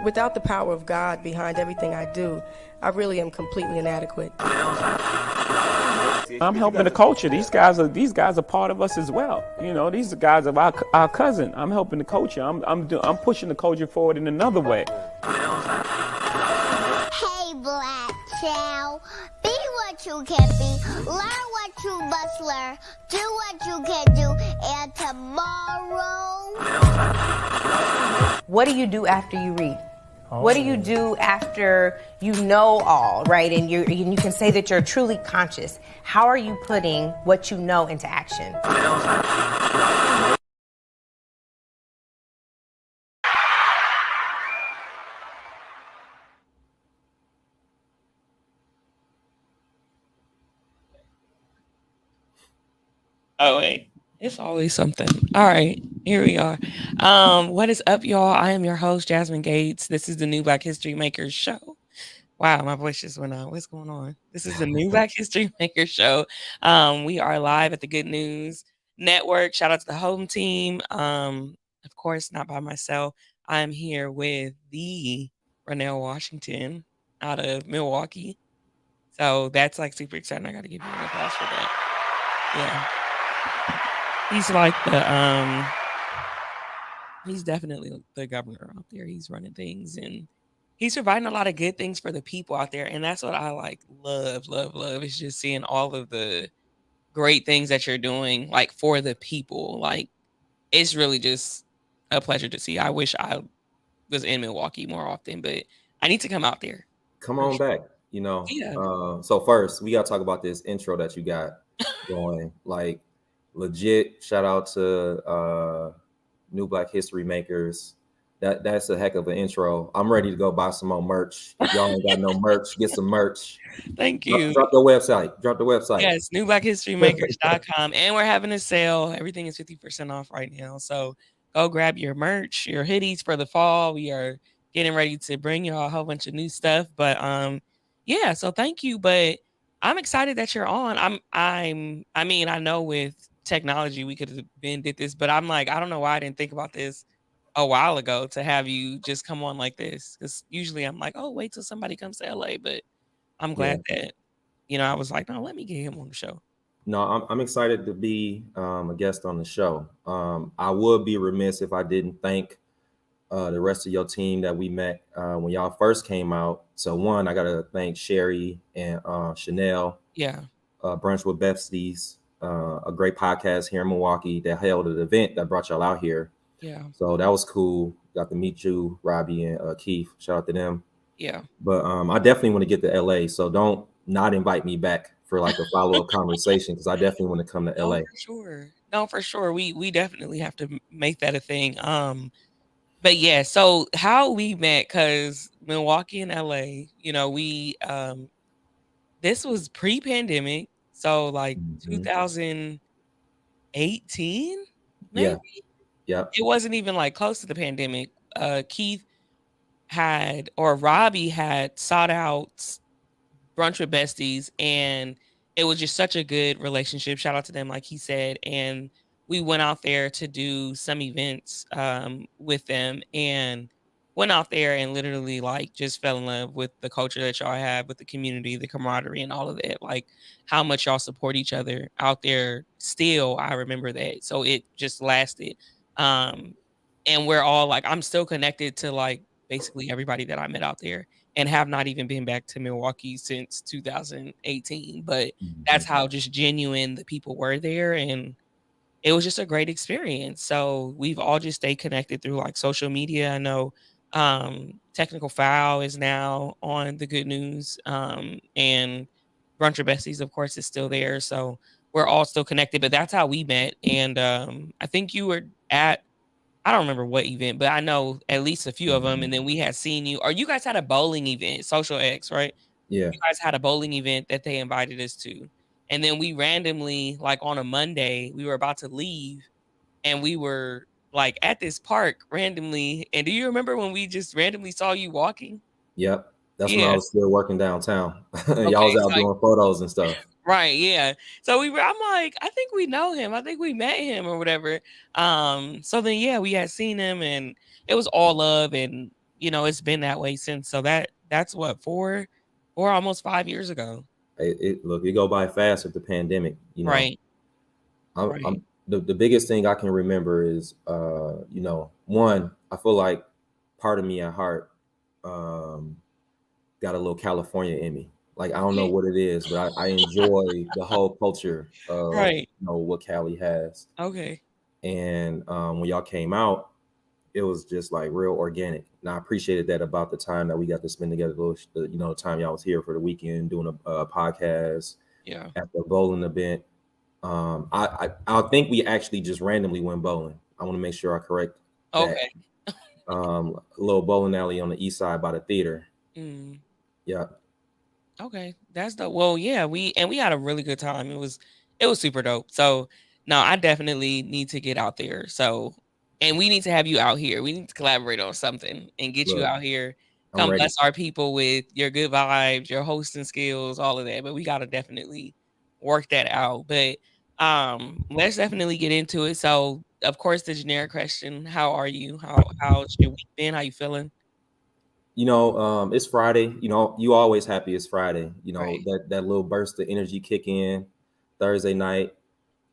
Without the power of God behind everything I do, I really am completely inadequate. I'm helping the culture. These guys are part of us as well. You know, these are guys of our cousin. I'm helping the culture. I'm pushing the culture forward in another way. Hey, black child, be what you can be, learn what you must learn, do what you can do, and tomorrow. What do you do after you read? What do you do after you know all, right? And you can say that you're truly conscious. How are you putting what you know into action? Oh wait, it's always something. All right, here we are. What is up, y'all? I am your host, Jasmine Gates. This is the New Black History Makers Show. Wow, my voice just went out. What's going on? This is the New Black History Makers Show. We are live at the Good News Network. Shout out to the home team. Of course, not by myself. I'm here with the Ranell Washington out of Milwaukee. So that's like super exciting. I got to give you an applause for that. Yeah. He's like he's definitely the governor out there. He's running things and he's providing a lot of good things for the people out there. And that's what I like love is just seeing all of the great things that you're doing like for the people. Like it's really just a pleasure to see. I wish I was in Milwaukee more often, but I need to come out there. Come on back, you know. Yeah. So first we gotta talk about this intro that you got going. Like legit shout out to New Black History Makers. That's a heck of an intro. I'm ready to go buy some more merch. If y'all ain't got no merch, get some merch. Thank you. Drop the website. Yes, newblackhistorymakers.com. And we're having a sale. Everything is 50% off right now. So go grab your merch, your hoodies for the fall. We are getting ready to bring y'all a whole bunch of new stuff. But yeah, so thank you. But I'm excited that you're on. I mean, I know with technology we could have did this, but I'm like, I don't know why I didn't think about this a while ago to have you just come on like this. Because usually I'm like, oh, wait till somebody comes to LA. But I'm glad that, you know, I was like, no, let me get him on the show. No, I'm excited to be a guest on the show. I would be remiss if I didn't thank the rest of your team that we met when y'all first came out. So one, I got to thank Sherry and Chanel. Yeah. Brunch with Besties, a great podcast here in Milwaukee that held an event that brought y'all out here. Yeah. So that was cool. Got to meet you, Robbie, and Keith. Shout out to them. Yeah. But I definitely want to get to LA. So don't not invite me back for like a follow-up conversation because I definitely want to come to LA. For sure. No, for sure. We definitely have to make that a thing. But yeah, so how we met, because Milwaukee and LA, you know, we this was pre-pandemic. So like 2018, maybe? Yeah. It wasn't even like close to the pandemic. Keith Robbie had sought out Brunch with Besties, and it was just such a good relationship. Shout out to them, like he said. And we went out there to do some events with them, and went out there and literally like just fell in love with the culture that y'all have, with the community, the camaraderie, and all of that. Like how much y'all support each other out there. Still, I remember that. So it just lasted. And we're all like, I'm still connected to like basically everybody that I met out there, and have not even been back to Milwaukee since 2018. But that's how just genuine the people were there. And it was just a great experience. So we've all just stayed connected through like social media. I know Technical Foul is now on the Good News, and Brunch with Besties, of course, is still there. So we're all still connected, but that's how we met. And I think you were at, I don't remember what event, but I know at least a few of them. And then we had seen you, or you guys had a bowling event, Social X, right? Yeah. You guys had a bowling event that they invited us to. And then we randomly, like on a Monday, we were about to leave, and we were like at this park randomly. And do you remember when we just randomly saw you walking? Yep. That's when I was still working downtown. Okay, Y'all was out doing photos and stuff. Right, yeah. So I'm like, I think we know him. I think we met him or whatever. So then, yeah, we had seen him, and it was all love. And it's been that way since. So that's what, 4 almost 5 years ago. Look, it go by fast with the pandemic. Right. I'm the biggest thing I can remember is, one, I feel like part of me at heart got a little California in me. Like, I don't know what it is, but I enjoy the whole culture of Right. what Cali has. Okay. And when y'all came out, it was just like real organic. And I appreciated that about the time that we got to spend together. The time y'all was here for the weekend doing a podcast Yeah. at the bowling event. I think we actually just randomly went bowling. I want to make sure I correct that. Okay. A little bowling alley on the east side by the theater. Mm. Yeah. Okay. That's the well, yeah, we had a really good time. It was super dope. So no, I definitely need to get out there. So and we need to have you out here. We need to collaborate on something and get you Look, out here. I'm Come ready. bless our people with your good vibes, your hosting skills, all of that. But we gotta definitely work that out. But let's definitely get into it. So of course the generic question, how are you? How's your week been? How you feeling? It's Friday. You always happy it's Friday. Right. That little burst of energy kick in Thursday night.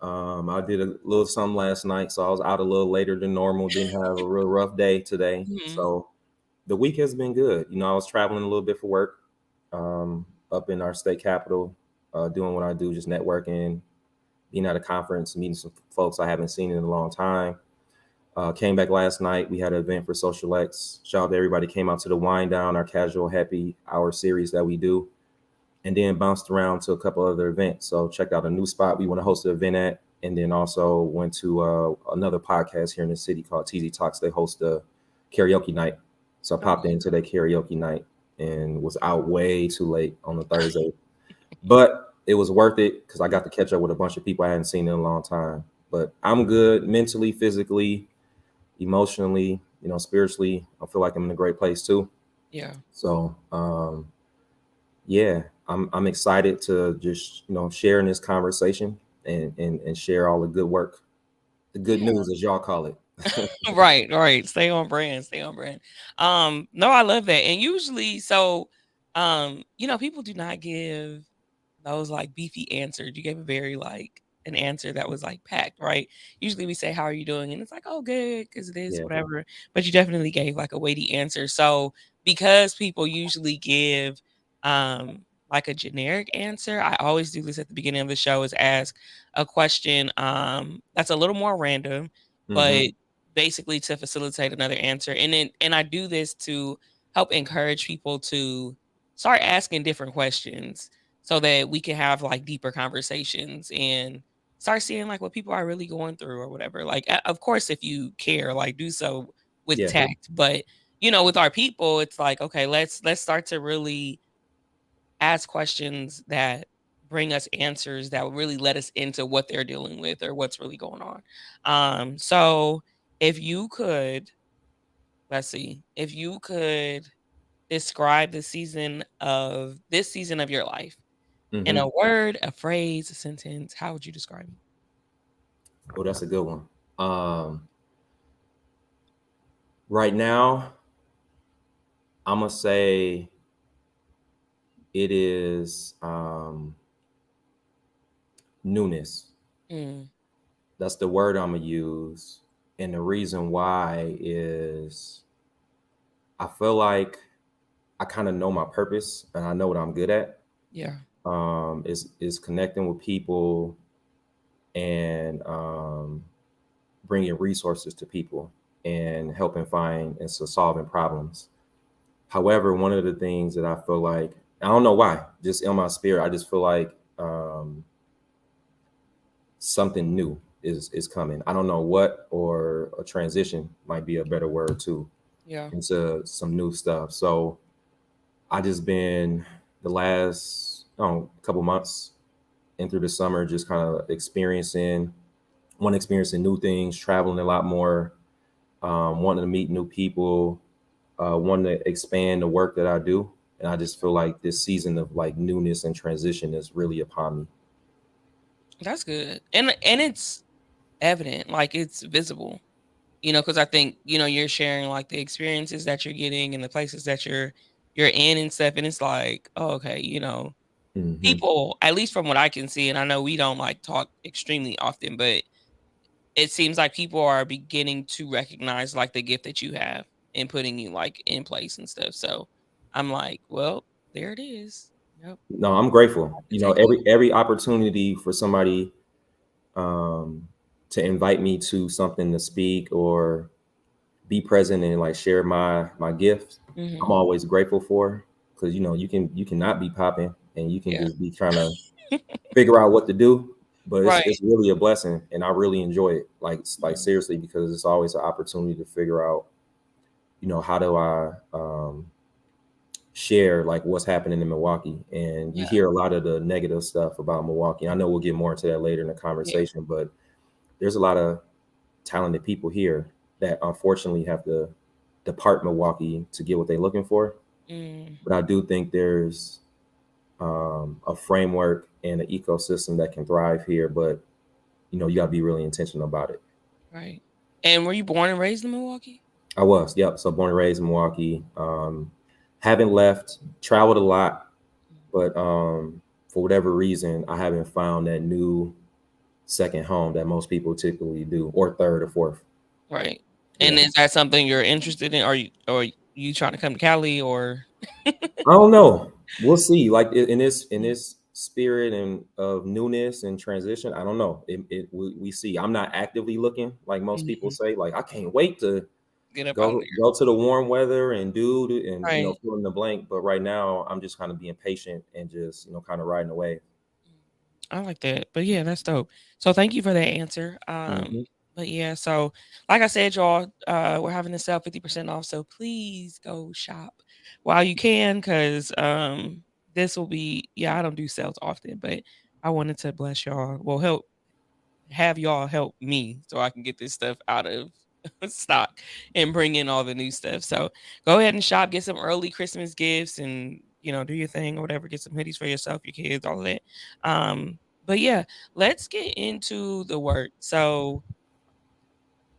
I did a little something last night, so I was out a little later than normal. Didn't have a real rough day today. Mhm. So the week has been good. I was traveling a little bit for work, up in our state capital, doing what I do, just networking, being at a conference, meeting some folks I haven't seen in a long time. Came back last night. We had an event for Social X. Shout out to everybody came out to the Wind Down, our casual happy hour series that we do, and then bounced around to a couple other events. So checked out a new spot we want to host an event at, and then also went to another podcast here in the city called TZ Talks. They host a karaoke night. So I popped into their karaoke night and was out way too late on the Thursday. But it was worth it because I got to catch up with a bunch of people I hadn't seen in a long time. But I'm good mentally, physically, emotionally, spiritually. I feel like I'm in a great place too. Yeah. So yeah, I'm excited to just share in this conversation and share all the good work, the good news as y'all call it. Right. Stay on brand. Stay on brand. No, I love that. And usually, so, people do not give those like beefy answers. You gave a very like an answer that was like packed, right? Usually we say, "How are you doing?" And it's like, "Oh, good," because it is Yeah. whatever. But you definitely gave like a weighty answer. So because people usually give like a generic answer, I always do this at the beginning of the show is ask a question that's a little more random, but basically to facilitate another answer. And I do this to help encourage people to start asking different questions so that we can have like deeper conversations and start seeing like what people are really going through or whatever. Like of course if you care, like do so with Yeah. tact. But with our people, it's like, okay, let's start to really ask questions that bring us answers that will really let us into what they're dealing with or what's really going on. So if you could, let's see, if you could describe this season of your life in a word, a phrase, a sentence, how would you describe it? Oh, that's a good one. Right now, I'm gonna say it is newness. Mm, That's the word I'm gonna use, and the reason why is I feel like I kind of know my purpose and I know what I'm good at. yeah. Is connecting with people and bringing resources to people and helping find and so solving problems. However, one of the things that I feel like, I don't know why, just in my spirit, I just feel like something new is coming. I don't know what, or a transition might be a better word too, Yeah. into some new stuff. So I just been the last couple months and through the summer just kind of experiencing new things, traveling a lot more, wanting to meet new people, wanting to expand the work that I do. And I just feel like this season of like newness and transition is really upon me. That's good. And it's evident, like it's visible. you know, because I think, you know, you're sharing like the experiences that you're getting and the places that you're in and stuff, and it's like, oh, okay, you know, Hmm. people, at least from what I can see, and I know we don't like talk extremely often, but it seems like people are beginning to recognize like the gift that you have and putting you like in place and stuff. So I'm like, well, there it is. Yep. No, I'm grateful. To You know, take it. every opportunity for somebody to invite me to something to speak or be present and like share my gift, I'm Hmm. always grateful for, because you know you cannot be popping and you can Yeah. just be trying to figure out what to do, but Right. it's really a blessing and I really enjoy it, like Mhm. seriously, because it's always an opportunity to figure out, you know, how do I share like what's happening in Milwaukee. And you Yeah. hear a lot of the negative stuff about Milwaukee. I know we'll get more into that later in the Yeah. conversation, but there's a lot of talented people here that unfortunately have to depart Milwaukee to get what they're looking for. Mm, But I do think there's a framework and an ecosystem that can thrive here. But you know, you got to be really intentional about it. right. And were you born and raised in Milwaukee? I was, yep. So born and raised in Milwaukee. Haven't left, traveled a lot, but for whatever reason, I haven't found that new second home that most people typically do, or third or fourth. Right. And Yeah. is that something you're interested in? Are you trying to come to Cali or I don't know. We'll see. Like in this spirit and of newness and transition, I don't know. We see. I'm not actively looking like most people Mhm. say. Like I can't wait to Get up out go there? go to the warm weather and and you know Right. fill in the blank. But right now, I'm just kind of being patient and just kind of riding away. I like that. But yeah, that's dope. So thank you for that answer. Hmm. But yeah, so like I said, y'all, we're having the sale 50% off. So please go shop while you can, because this will be, yeah, I don't do sales often, but I wanted to bless y'all. Well, have y'all help me so I can get this stuff out of stock and bring in all the new stuff. So go ahead and shop, get some early Christmas gifts, and do your thing or whatever. Get some hoodies for yourself, your kids, all of that. But yeah, let's get into the work. So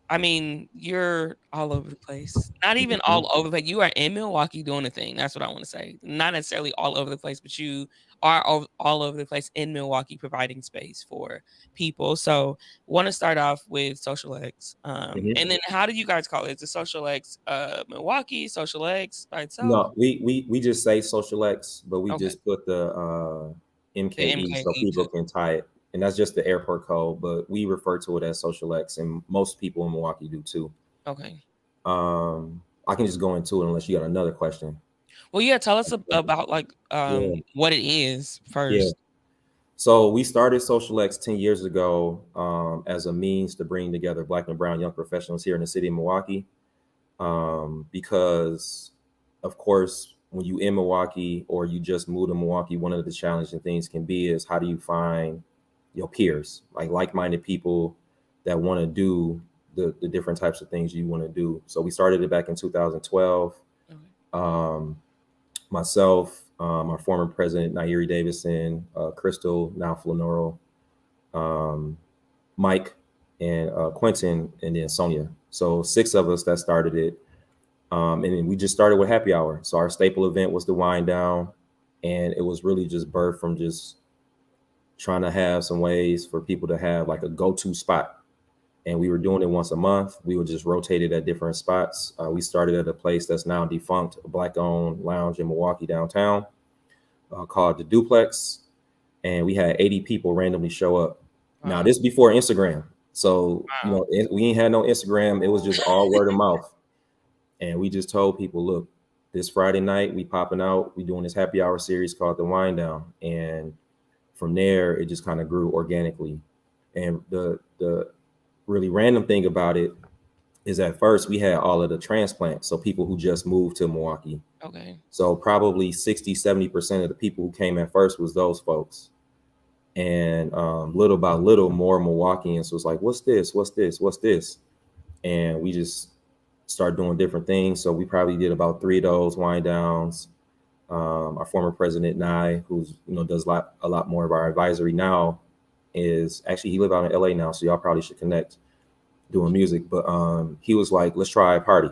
I mean, you're all over the place. Not even all over the place. You are in Milwaukee doing a thing. That's what I want to say. Not necessarily all over the place, but you are all over the place in Milwaukee, providing space for people. So, want to start off with Social X, Hmm. and then how do you guys call it? Is it Social X Milwaukee, Social X by itself? No, we just say Social X, but we Okay, just put the the MKE so MKE people too. can tie it, and that's just the airport code. But we refer to it as Social X, and most people in Milwaukee do too. Okay. I can just go into it unless you got another question. Well, yeah. Tell us about like Yeah, what it is yeah. first. So we started Social X 10 years ago as a means to bring together Black and Brown young professionals here in the city of Milwaukee. Because, of course, when you in Milwaukee or you just moved to Milwaukee, one of the challenging things can be is how do you find your peers, like-minded people that want to do the different types of things you want to do. So we started it back in 2012. Okay. Um, Myself, our former president, Nairi Davison, Crystal, now Flanoro, um, Mike, and Quentin, and then Sonia. So 6 of us that started it. And then we just started with happy hour. So our staple event was the wind down. And it was really just birthed from just trying to have some ways for people to have like a go-to spot. And we were doing it once a month. We would just rotate it at different spots. We started at a place that's now defunct, a Black-owned lounge in Milwaukee downtown called the Duplex. And we had 80 people randomly show up. Now, Wow. this before Instagram. So, Wow. we ain't had no Instagram. It was just all word of mouth. And we just told people, look, this Friday night, we popping out. We doing this happy hour series called The Wind Down. And from there, it just kind of grew organically. And the really random thing about it is at first we had all of the transplants. So people who just moved to Milwaukee. Okay. So probably 60-70% of the people who came at first was those folks. And little by little, more Milwaukeeans was like, what's this? What's this? What's this? And we just start doing different things. So we probably did about 3 of those wind downs. Our former president, Nye, who's does a lot more of our advisory now, is actually he live out in LA now, so y'all probably should connect. doing music, but he was like, let's try a party.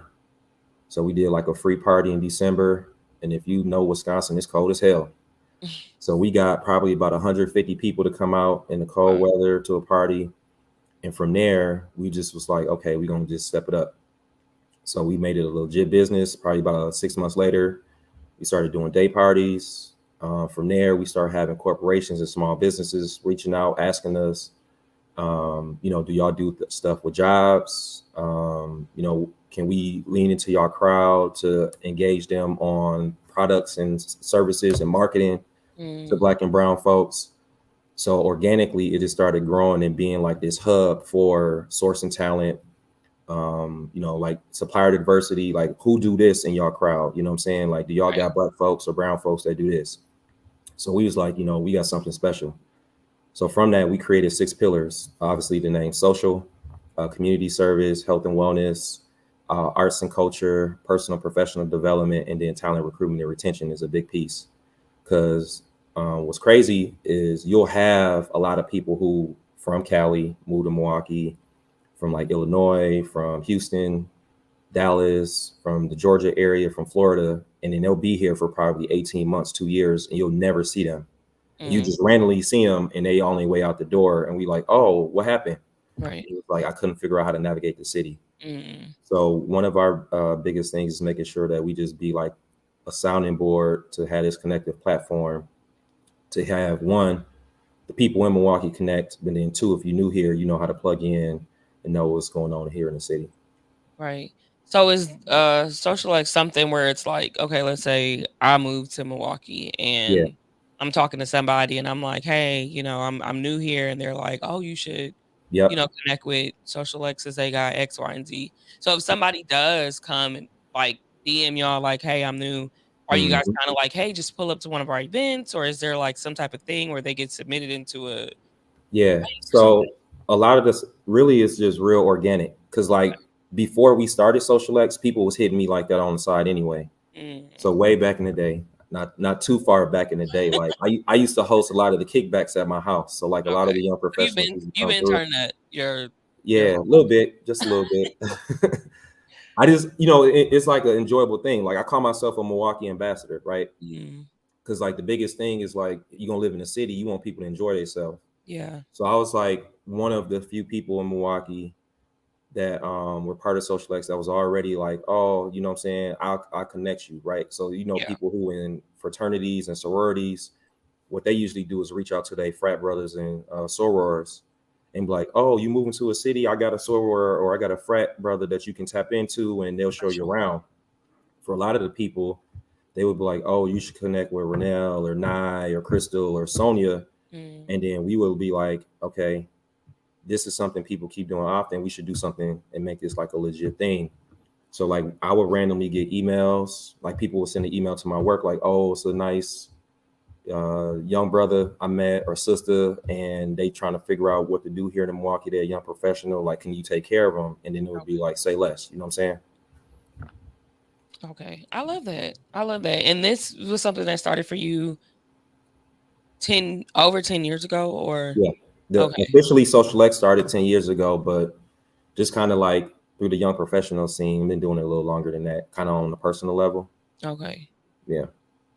So we did like a free party in December. And if you know Wisconsin, it's cold as hell. So we got probably about 150 people to come out in the cold weather to a party. And from there, we just was like, okay, we're going to just step it up. So we made it a legit business. Probably about 6 months later, we started doing day parties. From there, we started having corporations and small businesses reaching out, asking us, do y'all do stuff with jobs? Can we lean into your crowd to engage them on products and services and marketing to Black and brown folks? So organically, it just started growing and being like this hub for sourcing talent, like supplier diversity, like who do this in your crowd? You know what I'm saying? Like, do y'all got Black folks or brown folks that do this? So we was like, we got something special. So from that, we created 6 pillars. Obviously, the name social, community service, health and wellness, arts and culture, personal professional development, and then talent recruitment and retention is a big piece. Because what's crazy is you'll have a lot of people who from Cali move to Milwaukee, from like Illinois, from Houston, Dallas, from the Georgia area, from Florida, and then they'll be here for probably 18 months, 2 years, and you'll never see them. You just randomly see them and they on their way out the door, and we like, oh, what happened? Right. It was like, I couldn't figure out how to navigate the city. So one of our biggest things is making sure that we just be like a sounding board to have this connective platform, to have one, the people in Milwaukee connect, but then 2, if you're new here, you know how to plug in and know what's going on here in the city. Right. So is social like something where it's like, okay, let's say I moved to Milwaukee and I'm talking to somebody and I'm like, hey, I'm new here, and they're like, oh, you should, connect with Social X, they got X, Y, and Z. So if somebody does come and like DM y'all like, hey, I'm new, are you guys kind of like, hey, just pull up to one of our events, or is there like some type of thing where they get submitted into a so a lot of this really is just real organic, because like before we started Social X, people was hitting me like that on the side anyway. So way back in the day, not too far back in the day, like I used to host a lot of the kickbacks at my house. So like a lot of the young professionals. You've been turning that your a little bit, just a little bit. I just, it's like an enjoyable thing. Like I call myself a Milwaukee ambassador, right? Because like the biggest thing is like, you're gonna live in a city, you want people to enjoy themselves. Yeah. So I was like one of the few people in Milwaukee that were part of Social X that was already like, oh, you know what I'm saying, I'll connect you, right? So people who in fraternities and sororities, what they usually do is reach out to their frat brothers and sorors and be like, oh, you moving to a city, I got a soror or I got a frat brother that you can tap into, and they'll show you around. For a lot of the people, they would be like, oh, you should connect with Ranell or Nye or Crystal or Sonia. And then we will be like, okay, this is something people keep doing often. We should do something and make this like a legit thing. So like I would randomly get emails, like people would send an email to my work like, oh, it's a nice young brother I met or sister, and they trying to figure out what to do here in Milwaukee. They're a young professional. Like, can you take care of them? And then it would be like, say less. You know what I'm saying? Okay. I love that. And this was something that started for you over 10 years ago, or? Yeah. Officially Social X started 10 years ago, but just kind of like through the young professional scene, been doing it a little longer than that, kind of on a personal level. Okay. Yeah.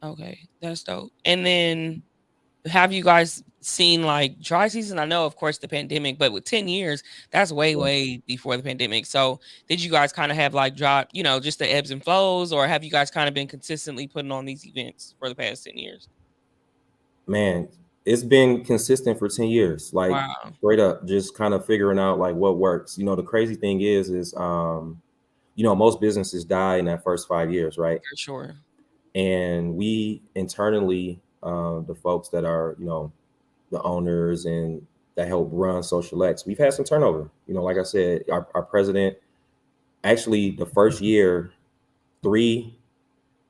Okay. That's dope. And then have you guys seen like dry season? I know, of course, the pandemic, but with 10 years, that's way before the pandemic. So did you guys kind of have like drop, just the ebbs and flows, or have you guys kind of been consistently putting on these events for the past 10 years? Man, it's been consistent for 10 years, like straight up, just kind of figuring out like what works. The crazy thing is most businesses die in that first 5 years, right? For sure. And we internally, the folks that are, the owners and that help run Social X, we've had some turnover. Like I said, our president, actually the first year, 3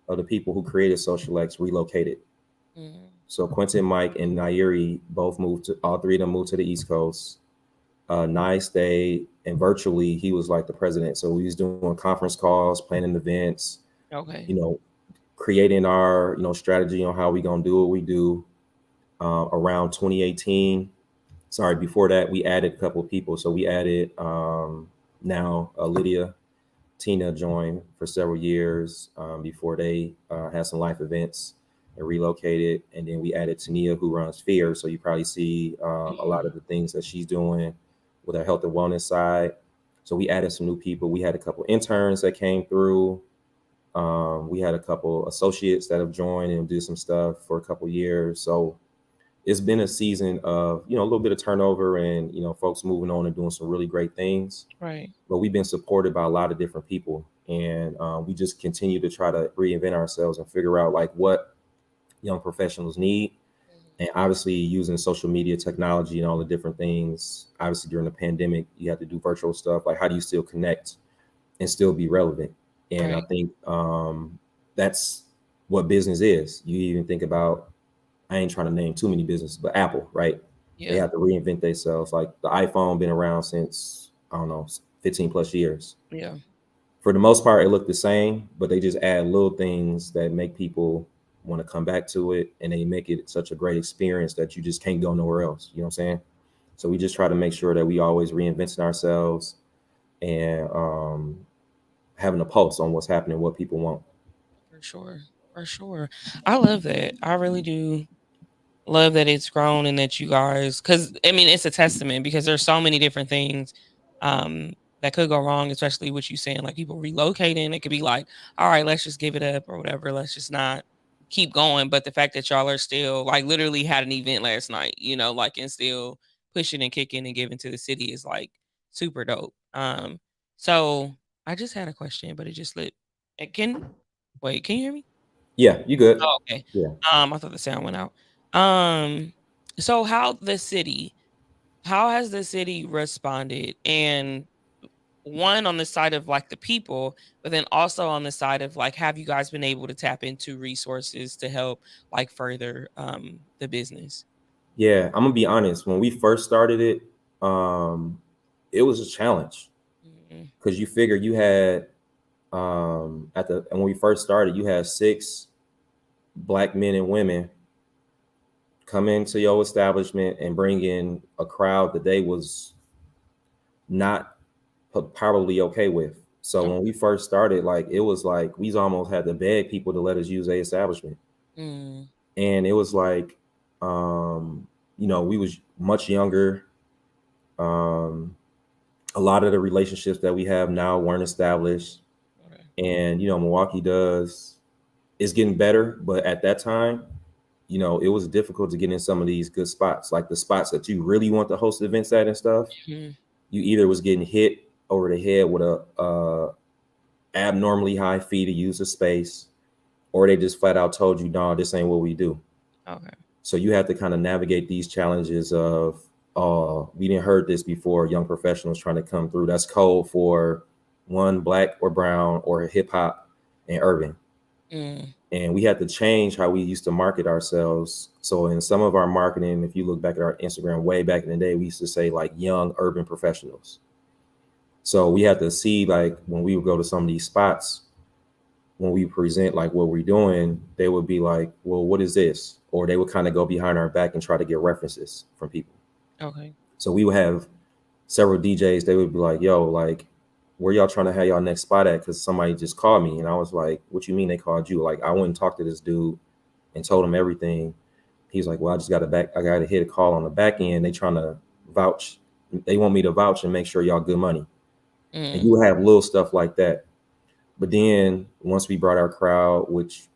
of the people who created Social X relocated. So Quentin, Mike, and Nairi both all 3 of them moved to the East Coast. Nye stayed, and virtually he was like the president. So we was doing conference calls, planning events, creating our, strategy on how we gonna do what we do. Around 2018, before that, we added a couple of people. So we added now Lydia, Tina joined for several years before they had some life events and relocated. And then we added Tania, who runs Fear. So you probably see a lot of the things that she's doing with our health and wellness side. So we added some new people. We had a couple interns that came through. We had a couple associates that have joined and did some stuff for a couple years. So it's been a season of, a little bit of turnover and, folks moving on and doing some really great things. Right. But we've been supported by a lot of different people. And we just continue to try to reinvent ourselves and figure out like what young professionals need. And obviously using social media technology and all the different things. Obviously during the pandemic, you have to do virtual stuff. Like how do you still connect and still be relevant? And Right. I think that's what business is. You even think about, I ain't trying to name too many businesses, but Apple, right? Yeah. They have to reinvent themselves. Like the iPhone been around since, 15 plus years. Yeah. For the most part, it looked the same, but they just add little things that make people want to come back to it. And they make it such a great experience that you just can't go nowhere else. You know what I'm saying? So we just try to make sure that we always reinventing ourselves and having a pulse on what's happening, what people want. For sure. For sure. I love that. I really do love that it's grown and that you guys, because I mean, it's a testament because there's so many different things that could go wrong, especially what you saying, like people relocating. It could be like, all right, let's just give it up or whatever. Let's just not keep going. But the fact that y'all are still like literally had an event last night, like and still pushing and kicking and giving to the city is like super dope. So I just had a question, but it just lit. Wait, can you hear me? Yeah, you good. Oh, okay. Yeah. I thought the sound went out. So how has the city responded? And one on the side of like the people, but then also on the side of like, have you guys been able to tap into resources to help like further the business? Yeah, I'm gonna be honest. When we first started it it was a challenge Mhm. because you figure you had when we first started, you had 6 Black men and women come into your establishment and bring in a crowd that they was not probably okay with. So when we first started, like it was like we almost had to beg people to let us use their establishment. Mm. And it was like we was much younger. A lot of the relationships that we have now weren't established. Okay. And Milwaukee is getting better, but at that time, it was difficult to get in some of these good spots, like the spots that you really want to host events at and stuff. Mhm. You either was getting hit over the head with a abnormally high fee to use the space, or they just flat out told you, no, this ain't what we do. Okay. So you have to kind of navigate these challenges of, we didn't heard this before, young professionals trying to come through. That's code for one, Black or brown or hip hop and urban. Mm. And we had to change how we used to market ourselves. So in some of our marketing, if you look back at our Instagram way back in the day, we used to say like young urban professionals. So we had to see like when we would go to some of these spots, when we present like what we're doing, they would be like, well, what is this? Or they would kind of go behind our back and try to get references from people. Okay. So we would have several DJs. They would be like, yo, like, where y'all trying to have y'all next spot at? Because somebody just called me. And I was like, what you mean they called you? Like, I went and talked to this dude and told him everything. He's like, well, I got to hit a call on the back end. They trying to vouch. They want me to vouch and make sure y'all good money. Mm. And you have little stuff like that. But then once we brought our crowd, which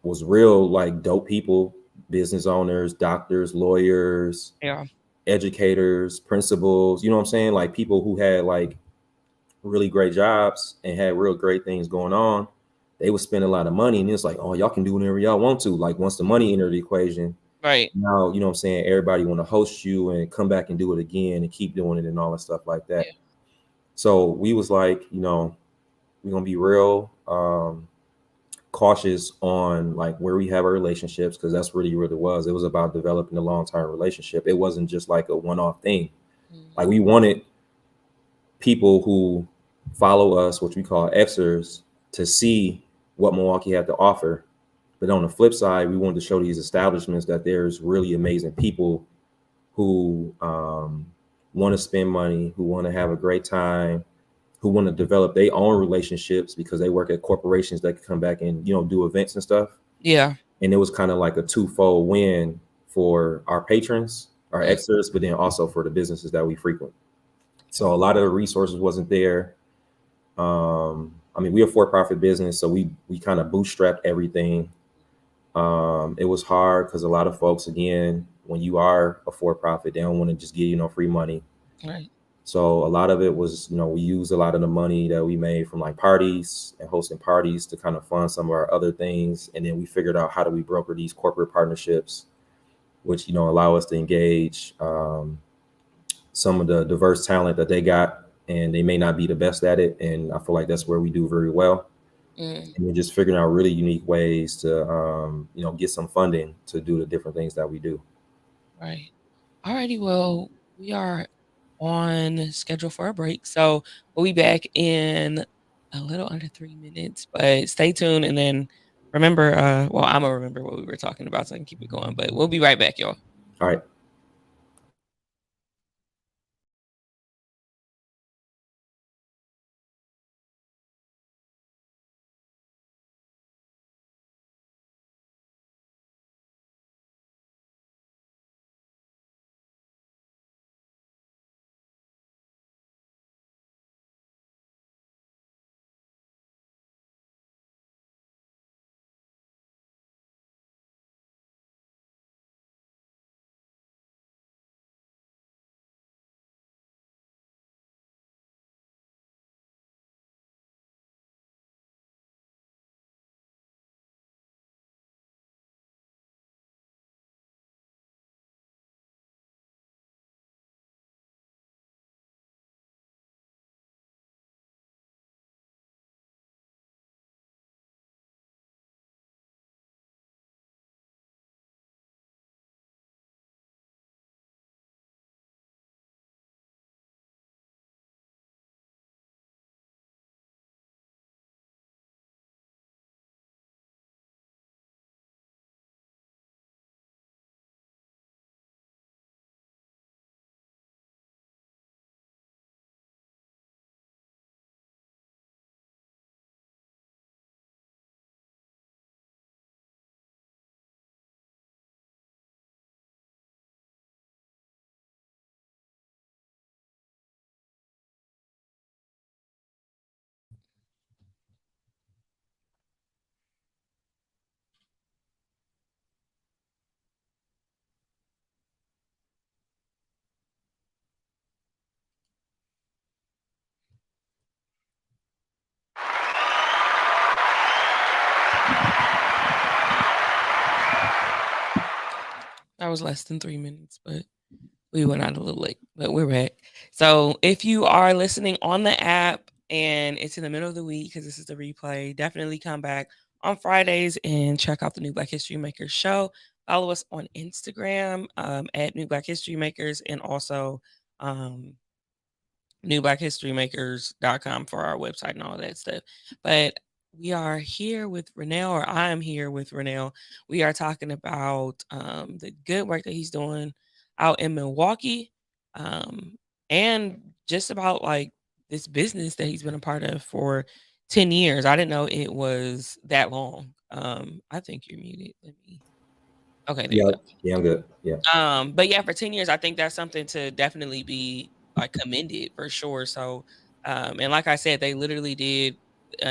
was real, like dope people, business owners, doctors, lawyers, Yeah. educators, principals, you know what I'm saying? Like people who had like really great jobs and had real great things going on, they would spend a lot of money. And it's like, oh, y'all can do whatever y'all want to. Like once the money entered the equation, Right. now, you know what I'm saying? Everybody want to host you and come back and do it again and keep doing it and all that stuff like that. Yeah. So we was like, we're going to be real cautious on like where we have our relationships, because that's really what it was. It was about developing a long-term relationship. It wasn't just like a one-off thing. Mm. Like we wanted people who follow us, which we call Xers, to see what Milwaukee had to offer. But on the flip side, we wanted to show these establishments that there's really amazing people who want to spend money, who want to have a great time, who want to develop their own relationships because they work at corporations that can come back and, you know, do events and stuff. Yeah. And it was kind of like a twofold win for our patrons, our extras, but then also for the businesses that we frequent. So a lot of the resources wasn't there. I mean, we're a for-profit business, so we kind of bootstrapped everything. It was hard because a lot of folks, again, when you are a for-profit, they don't want to just give you no free money. Right. So a lot of it was, you know, we used a lot of the money that we made from like parties and hosting parties to kind of fund some of our other things. And then we figured out how do we broker these corporate partnerships, which, you know, allow us to engage some of the diverse talent that they got, and they may not be the best at it. And I feel like that's where we do very well. And we're just figuring out really unique ways to, you know, get some funding to do the different things that we do. Right. Alrighty. Well, we are on schedule for a break, so we'll be back in a little under 3 minutes. But stay tuned, and then remember. Well, I'm gonna remember what we were talking about, so I can keep it going. But we'll be right back, y'all. All right. That was less than 3 minutes, but we went out a little late, but we're back. So if you are listening on the app and it's in the middle of the week, because this is the replay, definitely come back on Fridays and check out the New Black History Makers show. Follow us on Instagram at New Black History Makers, and also newblackhistorymakers.com for our website and all that stuff. But we are here with Ranell, or I am here with Ranell. We are talking about the good work that he's doing out in Milwaukee, and just about like this business that he's been a part of for 10 years. I didn't know it was that long. I think you're muted. Okay, there you go. Yeah, I'm good. Yeah. But yeah, for 10 years, I think that's something to definitely be like commended for sure. So, and like I said, they literally did.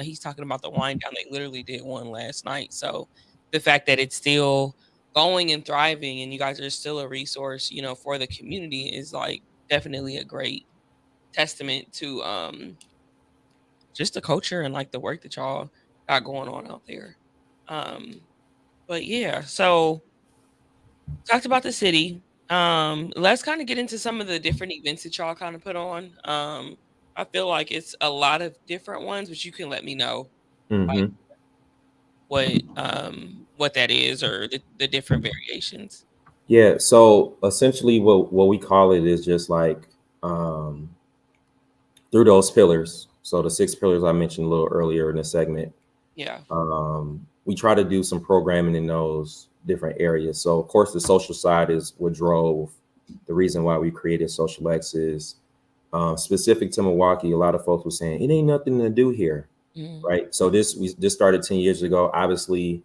He's talking about the wind down. They literally did one last night. So the fact that it's still going and thriving, and you guys are still a resource, you know, for the community is like definitely a great testament to just the culture and like the work that y'all got going on out there. But yeah, so talked about the city. Let's kind of get into some of the different events that y'all kind of put on. I feel like it's a lot of different ones, but you can let me know like what that is, or the different variations. Yeah. So essentially what we call it is just like through those pillars. So the 6 pillars I mentioned a little earlier in the segment. Yeah. We try to do some programming in those different areas. So of course the social side is what drove the reason why we created Social X is specific to Milwaukee, a lot of folks were saying it ain't nothing to do here, right? So this started 10 years ago. Obviously,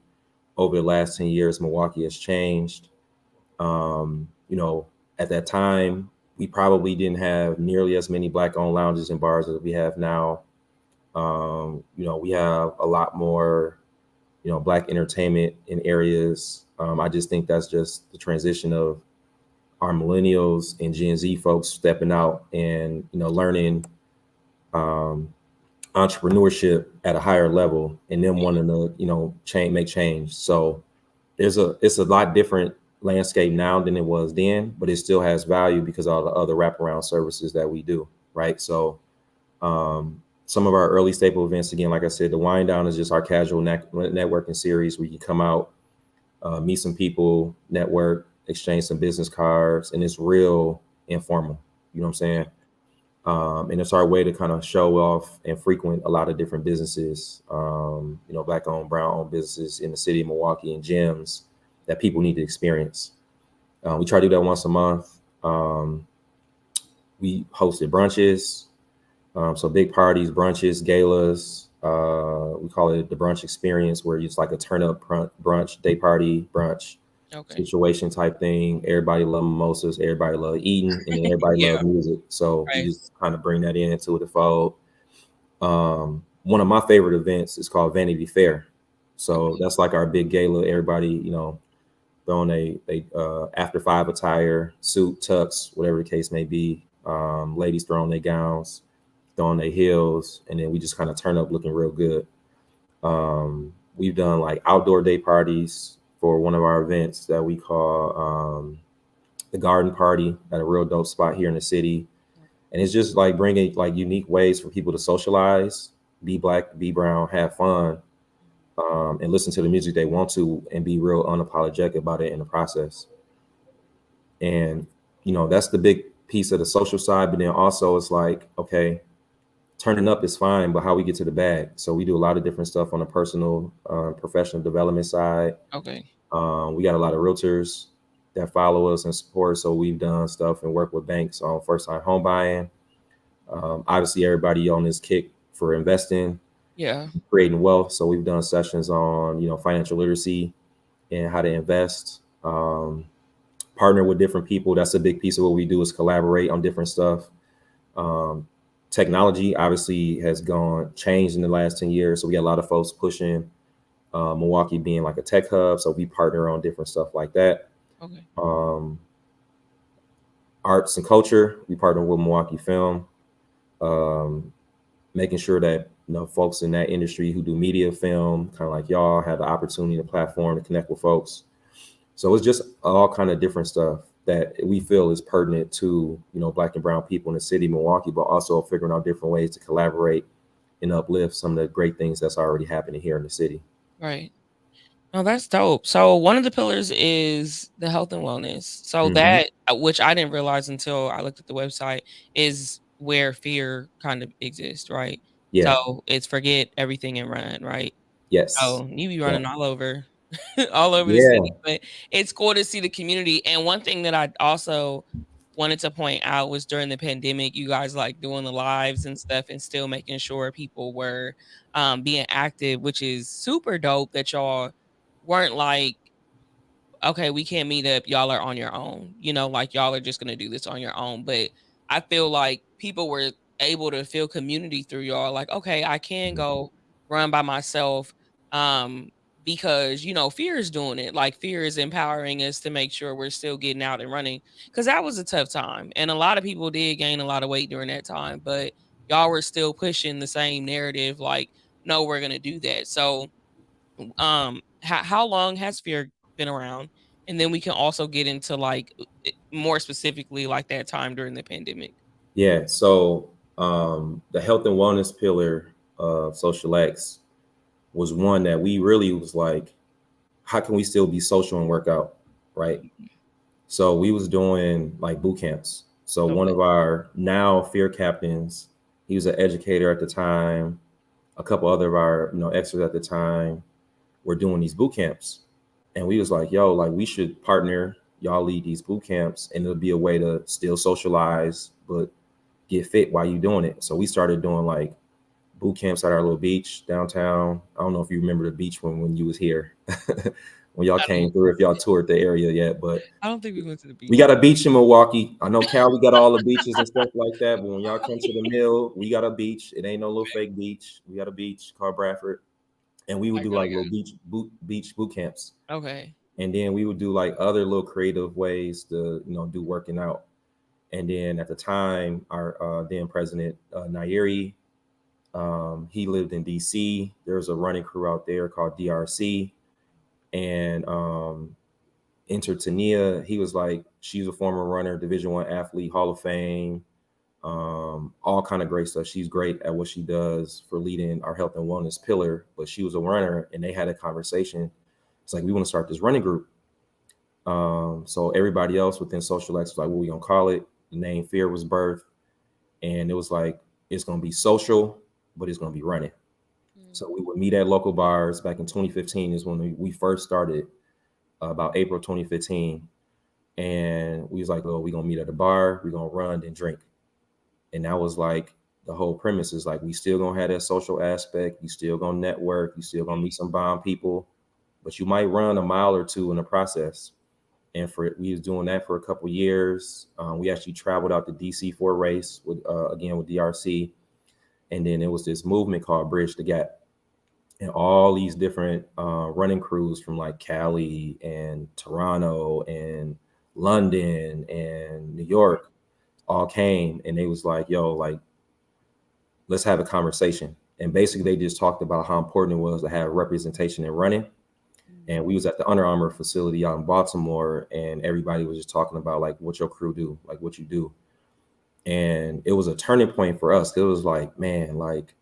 over the last 10 years, Milwaukee has changed. At that time, we probably didn't have nearly as many Black-owned lounges and bars as we have now. We have a lot more, Black entertainment in areas. I just think that's just the transition of our millennials and Gen Z folks stepping out and, learning entrepreneurship at a higher level and them wanting to, make change. So it's a lot different landscape now than it was then, but it still has value because of all the other wraparound services that we do, right? So some of our early staple events, again, like I said, the Wind Down is just our casual networking series where you come out, meet some people, network, exchange some business cards, and it's real informal. You know what I'm saying? And it's our way to kind of show off and frequent a lot of different businesses, Black-owned, brown-owned businesses in the city of Milwaukee and gyms that people need to experience. We try to do that once a month. We hosted brunches, so big parties, brunches, galas. We call it the brunch experience, where it's like a turn-up brunch, day party brunch. Situation type thing. Everybody love mimosas, everybody love eating, and then everybody love music. So we just kind of bring that into the fold. One of my favorite events is called Vanity Fair. So that's like our big gala. Everybody, throwing a after 5 attire, suit, tux, whatever the case may be. Ladies throwing their gowns, throwing their heels, and then we just kind of turn up looking real good. We've done like outdoor day parties for one of our events that we call the Garden Party at a real dope spot here in the city. And it's just like bringing like unique ways for people to socialize, be Black, be brown, have fun, and listen to the music they want to and be real unapologetic about it in the process. And, that's the big piece of the social side. But then also it's like, okay, turning up is fine, but how we get to the bag. So we do a lot of different stuff on the personal, professional development side. Okay. We got a lot of realtors that follow us and support. So we've done stuff and work with banks on first-time home buying. Obviously, everybody on this kick for investing, creating wealth. So we've done sessions on, financial literacy and how to invest. Partner with different people. That's a big piece of what we do, is collaborate on different stuff. Technology obviously has changed in the last 10 years. So we got a lot of folks pushing Milwaukee being like a tech hub. So we partner on different stuff like that. Okay. Arts and culture, we partner with Milwaukee Film, making sure that folks in that industry who do media, film, kind of like y'all, have the opportunity, the platform to connect with folks. So it's just all kind of different stuff that we feel is pertinent to, Black and brown people in the city of Milwaukee, but also figuring out different ways to collaborate and uplift some of the great things that's already happening here in the city. Right. Oh, that's dope. So one of the pillars is the health and wellness. So that, which I didn't realize until I looked at the website, is where fear kind of exists, right? Yeah. So it's forget everything and run, right? Yes. So you be running all over the city, but it's cool to see the community. And one thing that I also wanted to point out was during the pandemic, you guys like doing the lives and stuff and still making sure people were being active, which is super dope that y'all weren't like, okay, we can't meet up, y'all are on your own, like y'all are just gonna do this on your own. But I feel like people were able to feel community through y'all, like, okay, I can go run by myself, because fear is doing it. Like, fear is empowering us to make sure we're still getting out and running, because that was a tough time and a lot of people did gain a lot of weight during that time, but y'all were still pushing the same narrative, like, no, we're gonna do that. So how long has fear been around? And then we can also get into like more specifically like that time during the pandemic. Yeah. So the health and wellness pillar of Social X was one that we really was like, how can we still be social and work out? Right. So we was doing like boot camps. So one of our now fear captains, he was an educator at the time. A couple other of our, extras at the time were doing these boot camps. And we was like, yo, like we should partner, y'all lead these boot camps, and it'll be a way to still socialize, but get fit while you doing it. So we started doing like boot camps at our little beach downtown. I don't know if you remember the beach when you was here, when y'all came through, if y'all toured the area yet, but I don't think we went to the beach. we got a beach in Milwaukee. I know Cal, we got all the beaches and stuff like that, but when y'all come to the mill, we got a beach. It ain't no little fake beach. We got a beach called Bradford, and we would do like little beach boot camps. Okay. And then we would do like other little creative ways to, do working out. And then at the time, our then president, Nairi, he lived in DC. There's a running crew out there called DRC. And enter Tania. He was like, she's a former runner, Division I athlete, Hall of Fame, all kind of great stuff. She's great at what she does for leading our health and wellness pillar, but she was a runner, and they had a conversation. It's like, we want to start this running group. So everybody else within Social X was like, what we gonna call it? The name Fear was birthed, and it was like, it's gonna be social, but it's gonna be running. So we would meet at local bars. Back in 2015 is when we first started, about April 2015. And we was like, oh, we're going to meet at a bar. We're going to run and drink. And that was like, the whole premise is like, we still going to have that social aspect. You still going to network. You still going to meet some bomb people. But you might run a mile or two in the process. And we was doing that for a couple of years. We actually traveled out to DC for a race with DRC. And then it was this movement called Bridge the Gap. And all these different running crews from like Cali and Toronto and London and New York all came, and they was like, yo, like, let's have a conversation. And basically they just talked about how important it was to have representation in running. And we was at the Under Armour facility out in Baltimore, and everybody was just talking about like what your crew do, like what you do. And it was a turning point for us. It was like, man, like,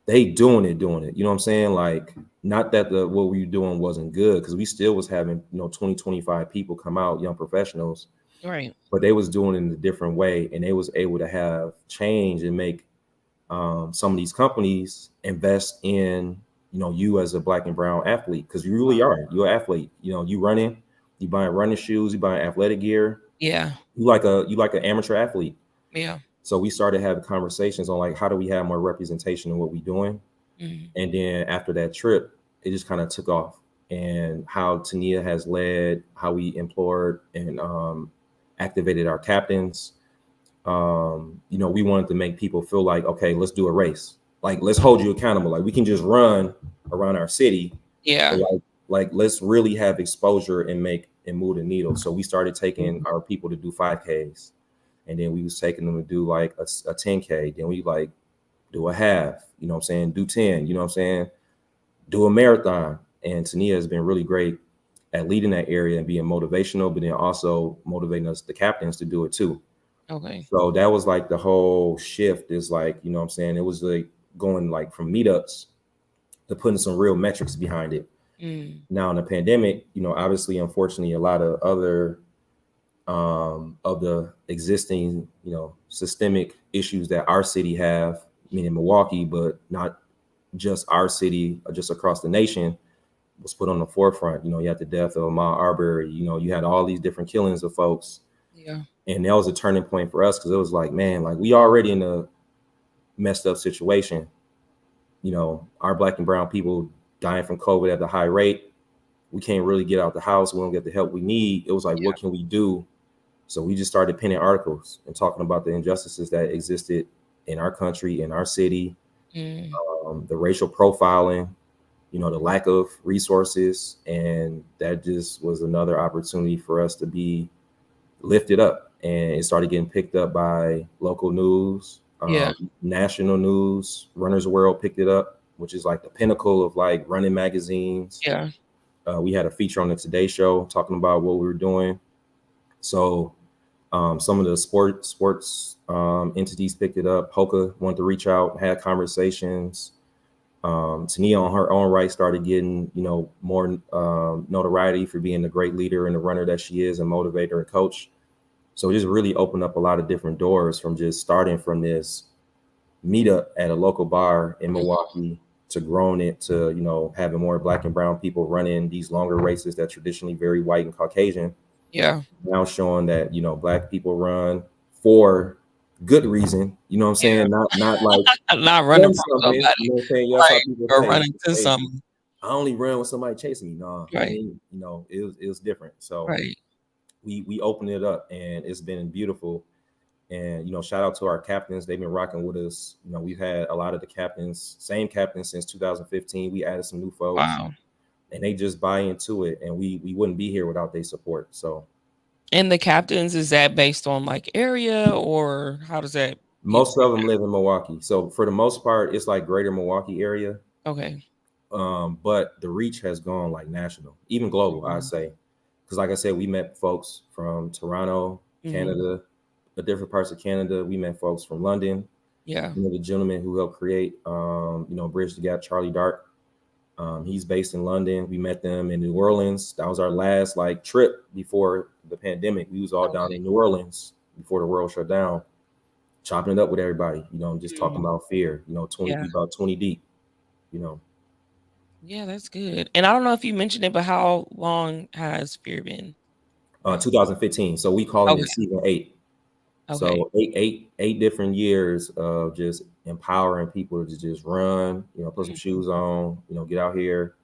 they doing it. You know what I'm saying? Like, not that what we were doing wasn't good, because we still was having, 20, 25 people come out, young professionals. Right. But they was doing it in a different way, and they was able to have change and make some of these companies invest in, you as a Black and brown athlete, because you really are. You're an athlete. You running, you buying running shoes, you buying athletic gear. Yeah. You like an amateur athlete. Yeah. So we started having conversations on like, how do we have more representation in what we're doing? Mm-hmm. And then after that trip, it just kind of took off. And how Tania has led, how we implored and activated our captains. We wanted to make people feel like, okay, let's do a race. Like, let's hold you accountable. Like, we can just run around our city. Yeah. Like let's really have exposure and move the needle. So we started taking our people to do 5Ks. And then we was taking them to do like a 10K. Then we like do a half, do 10, do a marathon. And Tania has been really great at leading that area and being motivational, but then also motivating us, the captains, to do it too. Okay. So that was like the whole shift is like, it was like going like from meetups to putting some real metrics behind it. Now in the pandemic, obviously, unfortunately, a lot of other of the existing, systemic issues that our city have, meaning Milwaukee, but not just our city, or just across the nation, was put on the forefront. You had the death of Ahmaud Arbery. You had all these different killings of folks. Yeah. And that was a turning point for us, because it was like, man, like, we already in a messed up situation. Our Black and brown people dying from COVID at a high rate. We can't really get out the house. We don't get the help we need. It was like, what can we do? So we just started penning articles and talking about the injustices that existed in our country, in our city, the racial profiling, the lack of resources. And that just was another opportunity for us to be lifted up. And it started getting picked up by local news, national news. Runner's World picked it up, which is like the pinnacle of like running magazines. Yeah. We had a feature on the Today Show talking about what we were doing. So some of the sports entities picked it up. Hoka wanted to reach out, had conversations. Tania on her own right started getting, more notoriety for being the great leader and the runner that she is, and motivator and coach. So it just really opened up a lot of different doors, from just starting from this meetup at a local bar in Milwaukee to growing it to, having more Black and brown people running these longer races that traditionally very white and Caucasian. Yeah. Now showing that, Black people run for good reason. You know what I'm saying? Not like Not running from from something. somebody, You know what I'm saying? That's how right? people Or say. running to Hey, something, I only run with somebody chasing me. No, I right? mean, you know, it was different. So Right. we opened it up, and it's been beautiful. And you know, shout out to our captains. They've been rocking with us. You know, we've had a lot of the captains, same captains since 2015. We added some new folks, Wow. and they just buy into it. And we wouldn't be here without their support. So And the captains, is that based on like area, or how does that get most of broken them live in Milwaukee. So for the most part, it's like greater Milwaukee area. down? Okay. But the reach has gone like national, even global, I'd Mhm. say. Because like I said, we met folks from Toronto, Mhm. Canada, the different parts of Canada. We met folks from London. Yeah. You know, the gentleman who helped create, you know, Bridge the Gap, Charlie Dark. He's based in London. We met them in New Orleans. That was our last like trip before the pandemic. We was all down in New Orleans before the world shut down, chopping it up with everybody. You know, just talking Mhm. about fear. You know, Yeah. about 20 deep. You know, Yeah, that's good. And I don't know if you mentioned it, but how long has Fear been out? 2015. So we calling Okay. it season 8. Okay. So eight different years of just empowering people to just run, you know, put some Mhm. shoes on, you know, get out here.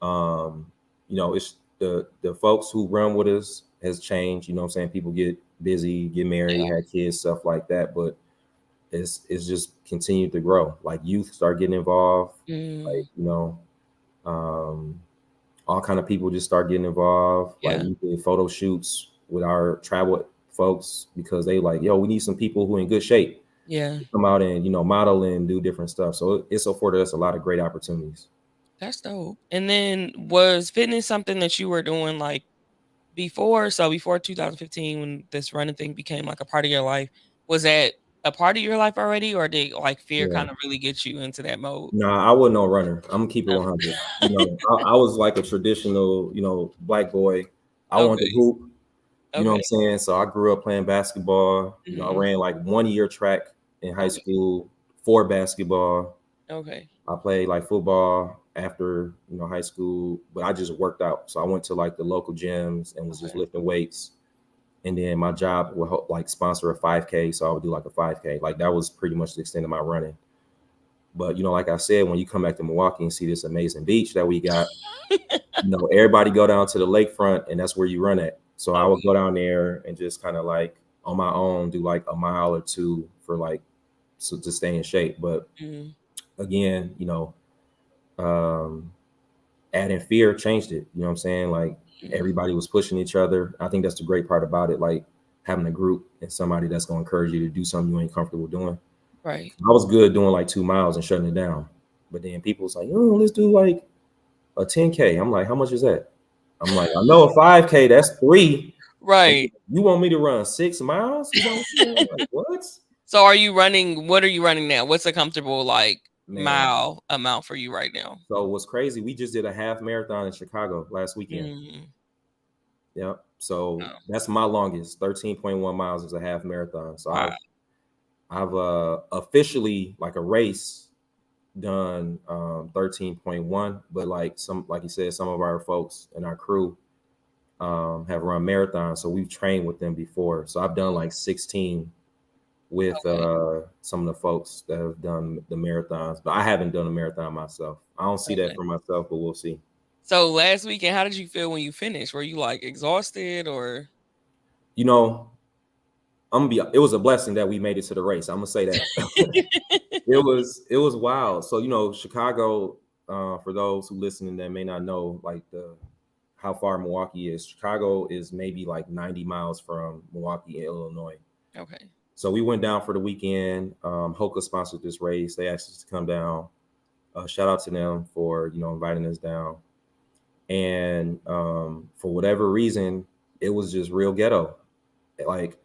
Um, you know, it's the folks who run with us has changed. You know what I'm saying? People get busy, get married, Yeah. have kids, stuff like that. But it's just continued to grow. Like youth start getting involved, like, Mm, you know, um, all kind of people just start getting involved. Like yeah. we did photo shoots with our travel folks because they like, yo, we need some people who are in good shape Yeah. to come out and, you know, model and do different stuff. So it's afforded us a lot of great opportunities. That's dope. And then was fitness something that you were doing like before? So before 2015, when this running thing became like a part of your life, was that a part of your life already, or did like Fear Yeah. kind of really get you into that mode? Nah, I wasn't no runner. I'm gonna keep it 100. You know, I was like a traditional, you know, black boy. I wanted to Okay. hoop. You know what Okay. I'm saying? So I grew up playing basketball. You know, I Mhm. ran like 1 year track in high Okay. school for basketball. Okay. I played like football after, you know, high school, but I just worked out. So I went to like the local gyms and was just Okay. lifting weights. And then my job would help, like sponsor a 5K. So I would do like a 5K. Like that was pretty much the extent of my running. But you know, like I said, when you come back to Milwaukee and see this amazing beach that we got, you know, everybody go down to the lakefront and that's where you run at. So I would Okay. go down there and just kind of like on my own do like a mile or two for like so to stay in shape. But Mhm. again, you know, um, adding fear changed it. You know what I'm saying? Like Mhm. everybody was pushing each other. I think that's the great part about it. Like having a group and somebody that's gonna encourage you to do something you ain't comfortable doing. Right. I was good doing like 2 miles and shutting it down. But then people was like, oh, let's do like a 10K. I'm like, how much is that? I'm like, I know a 5K, that's 3. And Right. you want me to run 6 miles? You know what I'm saying? Like, what? So are you running, what are you running now? What's a comfortable like Man. mile amount for you right now? So what's crazy, we just did a half marathon in Chicago last weekend. Mm. Yeah. So Oh, that's my longest. 13.1 miles is a half marathon. So wow. I've officially like a race done 13.1, but like you said, some of our folks and our crew have run marathons, so we've trained with them before. So I've done like 16 with Okay. some of the folks that have done the marathons, but I haven't done a marathon myself. I don't see that Okay. for myself, but we'll see. So last weekend, how did you feel when you finished? Were you like exhausted or? You know, it was a blessing that we made it to the race. I'm gonna say that. It was wild. So you know, Chicago, for those who listening that may not know, like the how far Milwaukee is. Chicago is maybe like 90 miles from Milwaukee, Illinois. Okay. So we went down for the weekend. Hoka sponsored this race. They asked us to come down. Shout out to them for, you know, inviting us down. And for whatever reason, it was just real ghetto. Like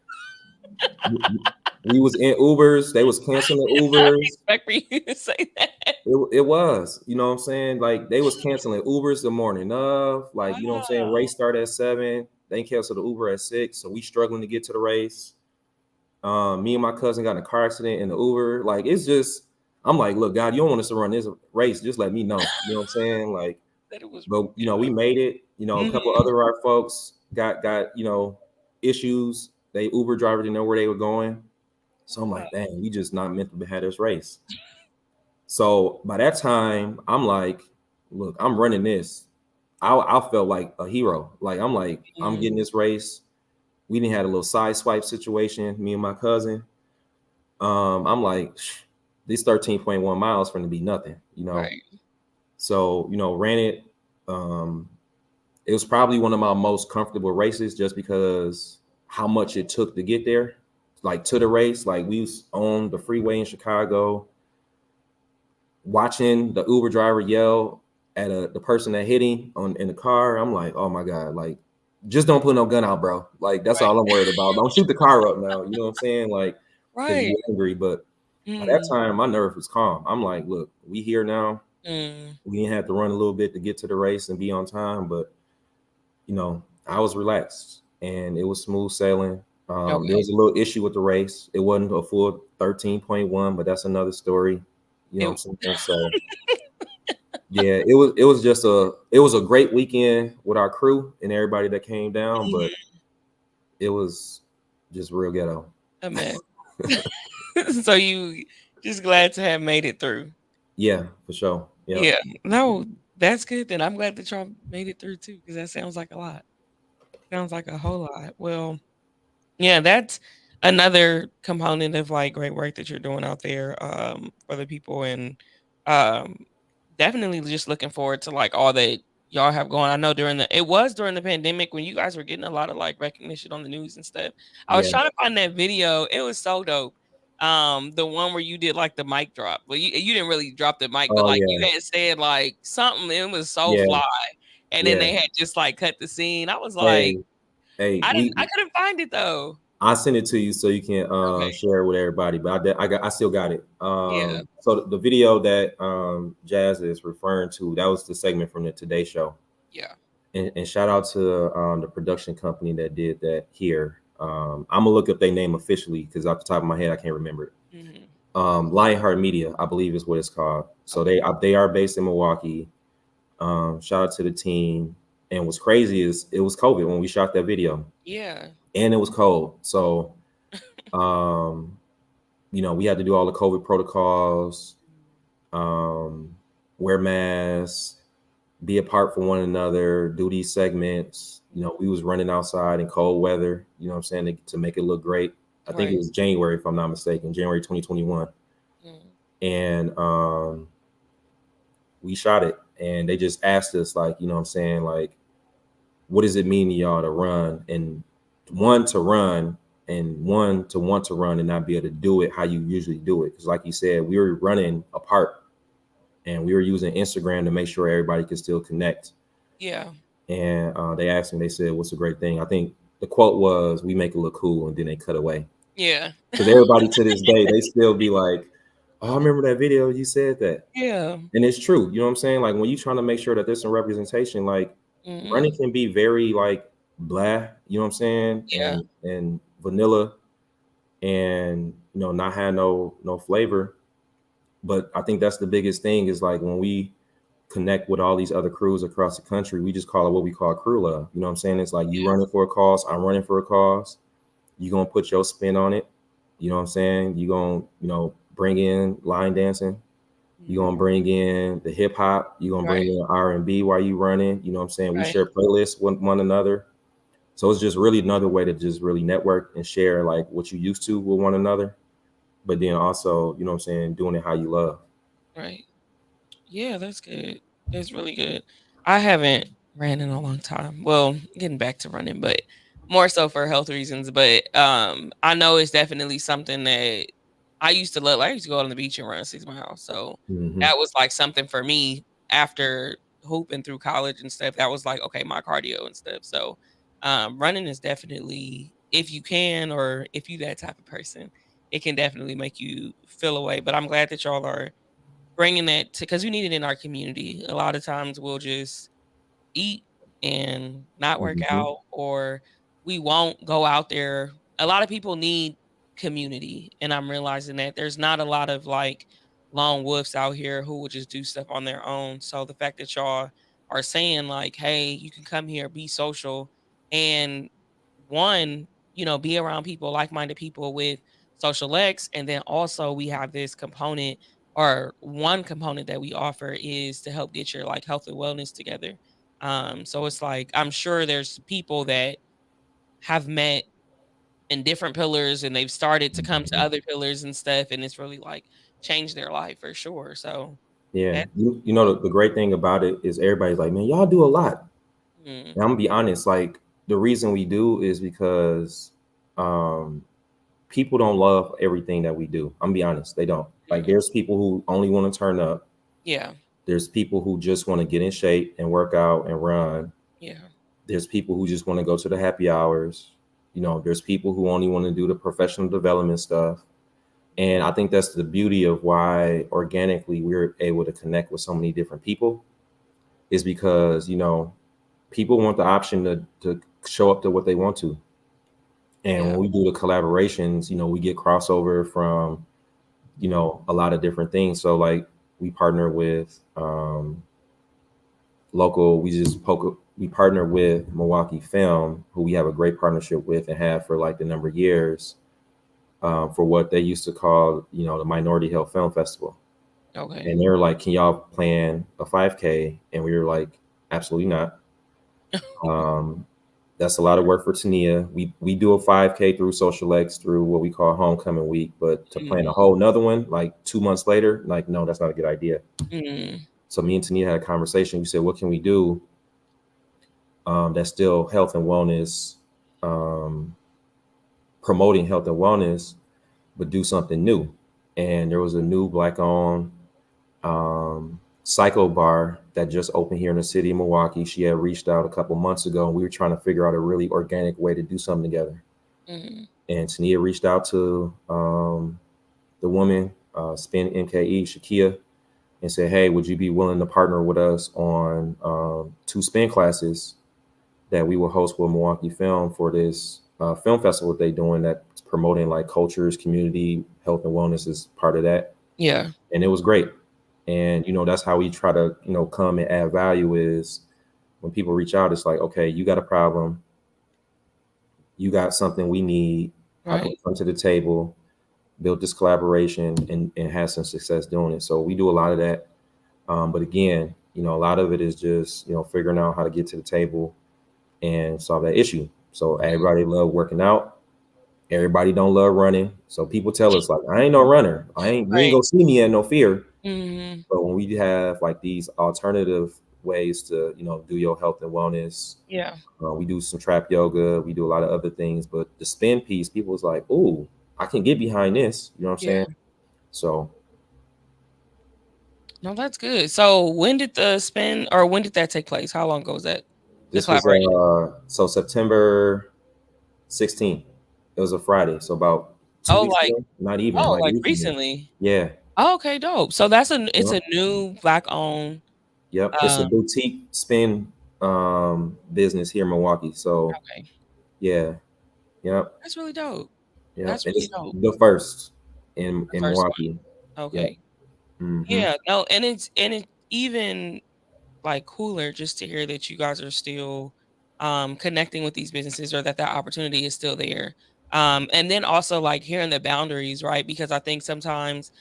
we was in Ubers. They was canceling the I Ubers. didn't expect for you to say that. It was, you know what I'm saying? Like they was canceling Ubers the morning of, like, you know what I'm saying? Wow. Race started at 7. They canceled the Uber at 6. So we struggling to get to the race. Me and my cousin got in a car accident in the Uber. Like it's just, I'm like, look, God, you don't want us to run this race. Just let me know. You know what I'm saying? Like, That it was but you know, we made it. You know, a couple Mhm. other our folks got you know issues. They Uber driver didn't know where they were going. So I'm like, dang, we just not meant to have this race. So by that time, I'm like, look, I'm running this. I felt like a hero. Like I'm like, I'm getting this race. We didn't had a little side swipe situation, me and my cousin. I'm like, these 13.1 miles for to be nothing, you know. Right. So, you know, ran it. It was probably one of my most comfortable races just because how much it took to get there, like to the race. Like we was on the freeway in Chicago, watching the Uber driver yell at the person that hit him in the car. I'm like, oh my God, like just don't put no gun out, bro. Like that's all I'm worried about. Don't shoot the car up now. You know what I'm saying? Like, because Right. you're angry. But by that time, my nerve was calm. I'm like, look, we here now. We didn't have to run a little bit to get to the race and be on time, but you know, I was relaxed and it was smooth sailing. Okay. There was a little issue with the race. It wasn't a full 13.1, but that's another story. You know what I'm saying? So yeah, it was just a great weekend with our crew and everybody that came down, but it was just real ghetto. Man. So you just glad to have made it through. Yeah, for sure. Yep. Yeah. No, that's good. Then I'm glad that y'all made it through too, because that sounds like a lot. Sounds like a whole lot. Well, yeah, that's another component of like great work that you're doing out there for the people, and um definitely just looking forward to like all that y'all have going. I know during the pandemic when you guys were getting a lot of like recognition on the news and stuff. I was Yeah. trying to find that video. It was so dope. The one where you did like the mic drop. Well, you didn't really drop the mic, but Oh like yeah. you had said like something. It was so Yeah. fly, and then Yeah. they had just like cut the scene. I was like, Hey, I couldn't find it though. I send it to you so you can Okay. share it with everybody. But I still got it. Yeah. So the video that Jazz is referring to, that was the segment from the Today Show. Yeah. And shout out to the production company that did that here. I'm gonna look up their name officially because off the top of my head I can't remember it. Lionheart Media, I believe is what it's called. So they are based in Milwaukee. Shout out to the team. And what's crazy is it was COVID when we shot that video. Yeah. And it was cold. So you know, we had to do all the COVID protocols, wear masks, be apart from one another, do these segments. You know, we was running outside in cold weather, you know what I'm saying, to make it look great. I think it was January, if I'm not mistaken, January 2021. And we shot it. And they just asked us, like, you know what I'm saying, like, what does it mean to y'all to run? And one, to run, and one, to want to run and not be able to do it how you usually do it. Because like you said, we were running apart and we were using Instagram to make sure everybody could still connect. Yeah. And they asked me, they said, what's a great thing? I think the quote was, we make it look cool, and then they cut away. Yeah. Because everybody to this day, they still be like, oh, I remember that video, you said that. Yeah. And it's true. You know what I'm saying? Like when you're trying to make sure that there's some representation, like running can be very like blah, you know what I'm saying? Yeah. And vanilla and, you know, not have no flavor. But I think that's the biggest thing is like when we connect with all these other crews across the country, we just call it what we call crew love. You know what I'm saying? It's like you running for a cause, I'm running for a cause. You're going to put your spin on it. You know what I'm saying? You're going to, you know, bring in line dancing. You're going to bring in the hip hop. You're going to bring in R&B while you running. You know what I'm saying? We share playlists with one another. So it's just really another way to just really network and share like what you used to with one another. But then also, you know what I'm saying, doing it how you love. Right. Yeah, that's good. That's really good. I haven't ran in a long time. Well, getting back to running, but more so for health reasons. But I know it's definitely something that I used to love. I used to go out on the beach and run 6 miles. So that was like something for me after hooping through college and stuff. That was like, okay, my cardio and stuff. So running is definitely, if you can, or if you that type of person, it can definitely make you feel away. But I'm glad that y'all are bringing that to, because we need it in our community. A lot of times we'll just eat and not work out, or we won't go out there. A lot of people need community, and I'm realizing that there's not a lot of like lone wolves out here who will just do stuff on their own. So the fact that y'all are saying like, hey, you can come here, be social, and one, you know, be around people, like-minded people with Social X, and then also we have this component, or one component that we offer is to help get your like health and wellness together. So it's like I'm sure there's people that have met in different pillars and they've started to come to Mhm. other pillars and stuff, and it's really like changed their life for sure. So Yeah, that, you know the great thing about it is everybody's like, man, y'all do a lot. mm, And I'm gonna be honest, like the reason we do is because um, people don't love everything that we do. I'm gonna be honest, they don't. Like mm, there's people who only want to turn up. yeah, There's people who just want to get in shape and work out and run. yeah, There's people who just want to go to the happy hours. You know, there's people who only want to do the professional development stuff. And I think that's the beauty of why organically we're able to connect with so many different people is because, you know, people want the option to show up to what they want to. And yeah, when we do the collaborations, you know, we get crossover from, you know, a lot of different things. So like we partner with local, we partner with Milwaukee Film, who we have a great partnership with and have for like the number of years, for what they used to call, you know, the Minority Health Film Festival. okay, And they were like, can y'all plan a 5K? And we were like, absolutely not. Um, that's a lot of work for Tania. We do a 5K through Social X through what we call Homecoming Week, but to plan a mm, whole nother one like 2 months later, like no, that's not a good idea. mm, So me and Tania had a conversation. We said, what can we do that's still health and wellness, um, promoting health and wellness, but do something new. And there was a new Black-owned Psycho Bar that just opened here in the city of Milwaukee. She had reached out a couple months ago, and we were trying to figure out a really organic way to do something together. mm, And Tania reached out to the woman, Spin MKE, Shakia, and said, "Hey, would you be willing to partner with us on 2 spin classes that we will host with Milwaukee Film for this film festival that they're doing that's promoting like cultures, community, health and wellness is part of that." yeah, And it was great. And you know, that's how we try to, you know, come and add value is when people reach out, it's like, okay, you got a problem, you got something we need. How can we right, come to the table, build this collaboration and have some success doing it? So we do a lot of that. But again, you know, a lot of it is just, you know, figuring out how to get to the table and solve that issue. So everybody love working out. Everybody don't love running. So people tell us like, I ain't no runner. You ain't right, gonna see me at no fear. mm, But when we have like these alternative ways to, you know, do your health and wellness, yeah, we do some trap yoga, we do a lot of other things. But the spin piece, people was like, "Oh, I can get behind this." You know what I'm yeah. saying? So No, that's good. So when did the spin, or when did that take place? How long ago was that? The this was collaboration? so September 16th. It was a Friday, so about two Oh, weeks like ago. Not even oh, like like recently. recently. Yeah. Oh, okay, dope. So it's Yep. a new Black owned. Yep. It's a Um, boutique spin business here in Milwaukee. So okay, yeah. Yep. that's really dope. Yep. That's And really it's dope. the first The in first Milwaukee. one. Yep. Okay. Hmm. Yeah. No, and it's even like cooler just to hear that you guys are still connecting with these businesses, or that opportunity is still there. And then also like hearing the boundaries, right? Because I think sometimes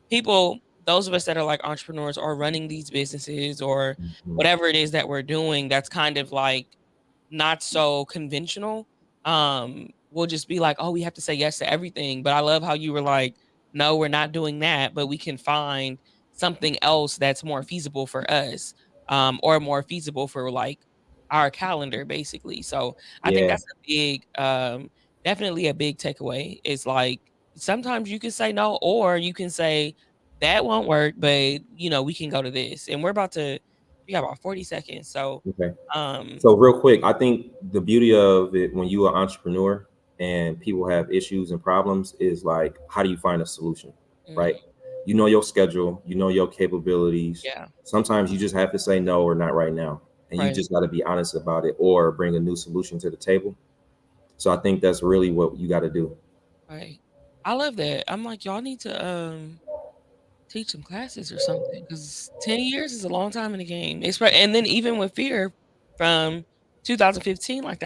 people, those of us that are like entrepreneurs or running these businesses or Hmm. whatever it is that we're doing, that's kind of like not so conventional. We'll just be like, oh, we have to say yes to everything. But I love how you were like, no, we're not doing that, but we can find something else that's more feasible for us, or more feasible for like our calendar, basically. So I think Yeah. that's a big, definitely a big takeaway. Is like sometimes you can say no, or you can say that won't work, but we can go to this. And we got about 40 seconds. So Okay. um, So real quick, I think the beauty of it when you are an entrepreneur and people have issues and problems is like, how do you find a solution, right? mm, You know your schedule, you know your capabilities. yeah, Sometimes you just have to say no or not right now, and you right, just got to be honest about it or bring a new solution to the table. So I think that's really what you got to do. right. I love that. I'm like, y'all need to teach some classes or something, because 10 years is a long time in the game. And then even with fear from 2015, like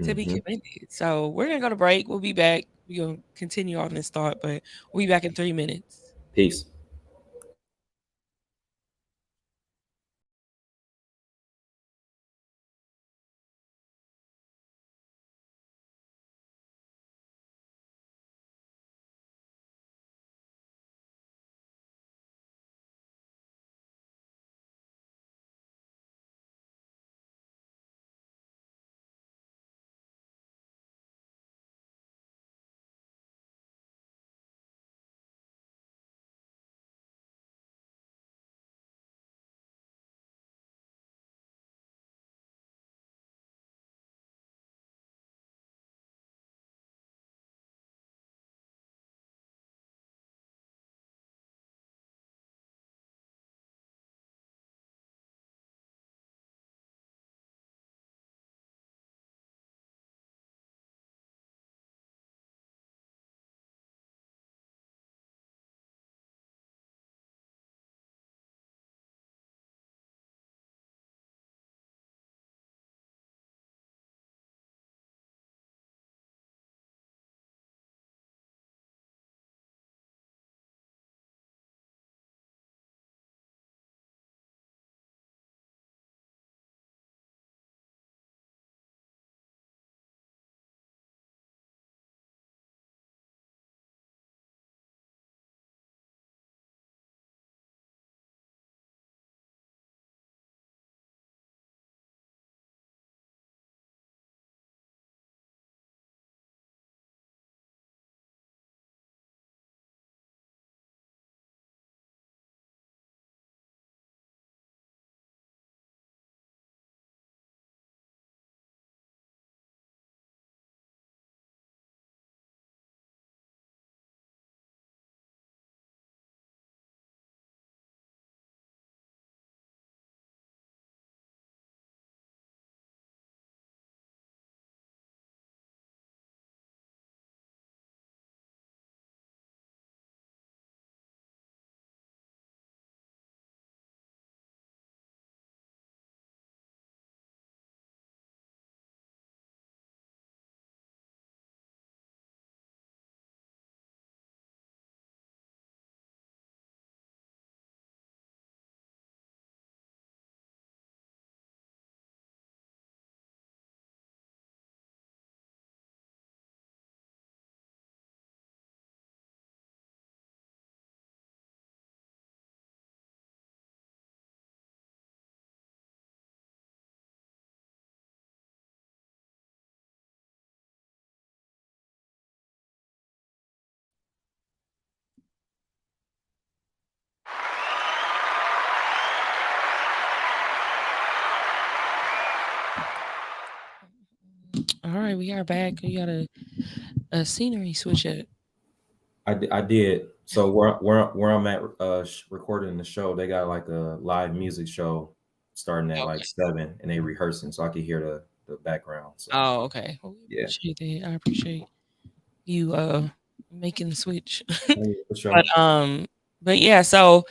to be Mhm. commended. So we're gonna go to break. We'll be back. We're gonna continue on this thought, but we'll be back in 3 minutes. Peace. All right, we are back. You got a scenery switch up. I did. So where I'm at recording the show, they got like a live music show starting at like Okay. 7, and they rehearsing, so I can hear the background. So Oh, okay. Well, we yeah, appreciate that. I appreciate you making the switch. for sure. But yeah, so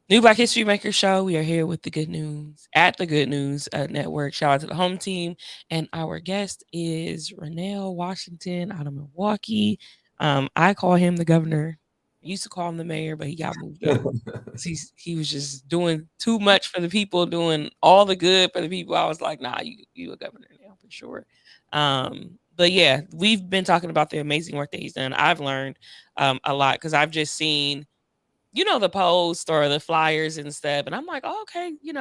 New Black History Maker Show. We are here with the Good News at the Good News Network. Shout out to the home team. And our guest is Ranell Washington out of Milwaukee. I call him the governor. I used to call him the mayor, but he got moved up. 'Cause he was just doing too much for the people, doing all the good for the people. I was like, nah, you a governor now for sure. But yeah, we've been talking about the amazing work that he's done. I've learned a lot because I've just seen the post or the flyers and stuff. And I'm like, oh, okay, he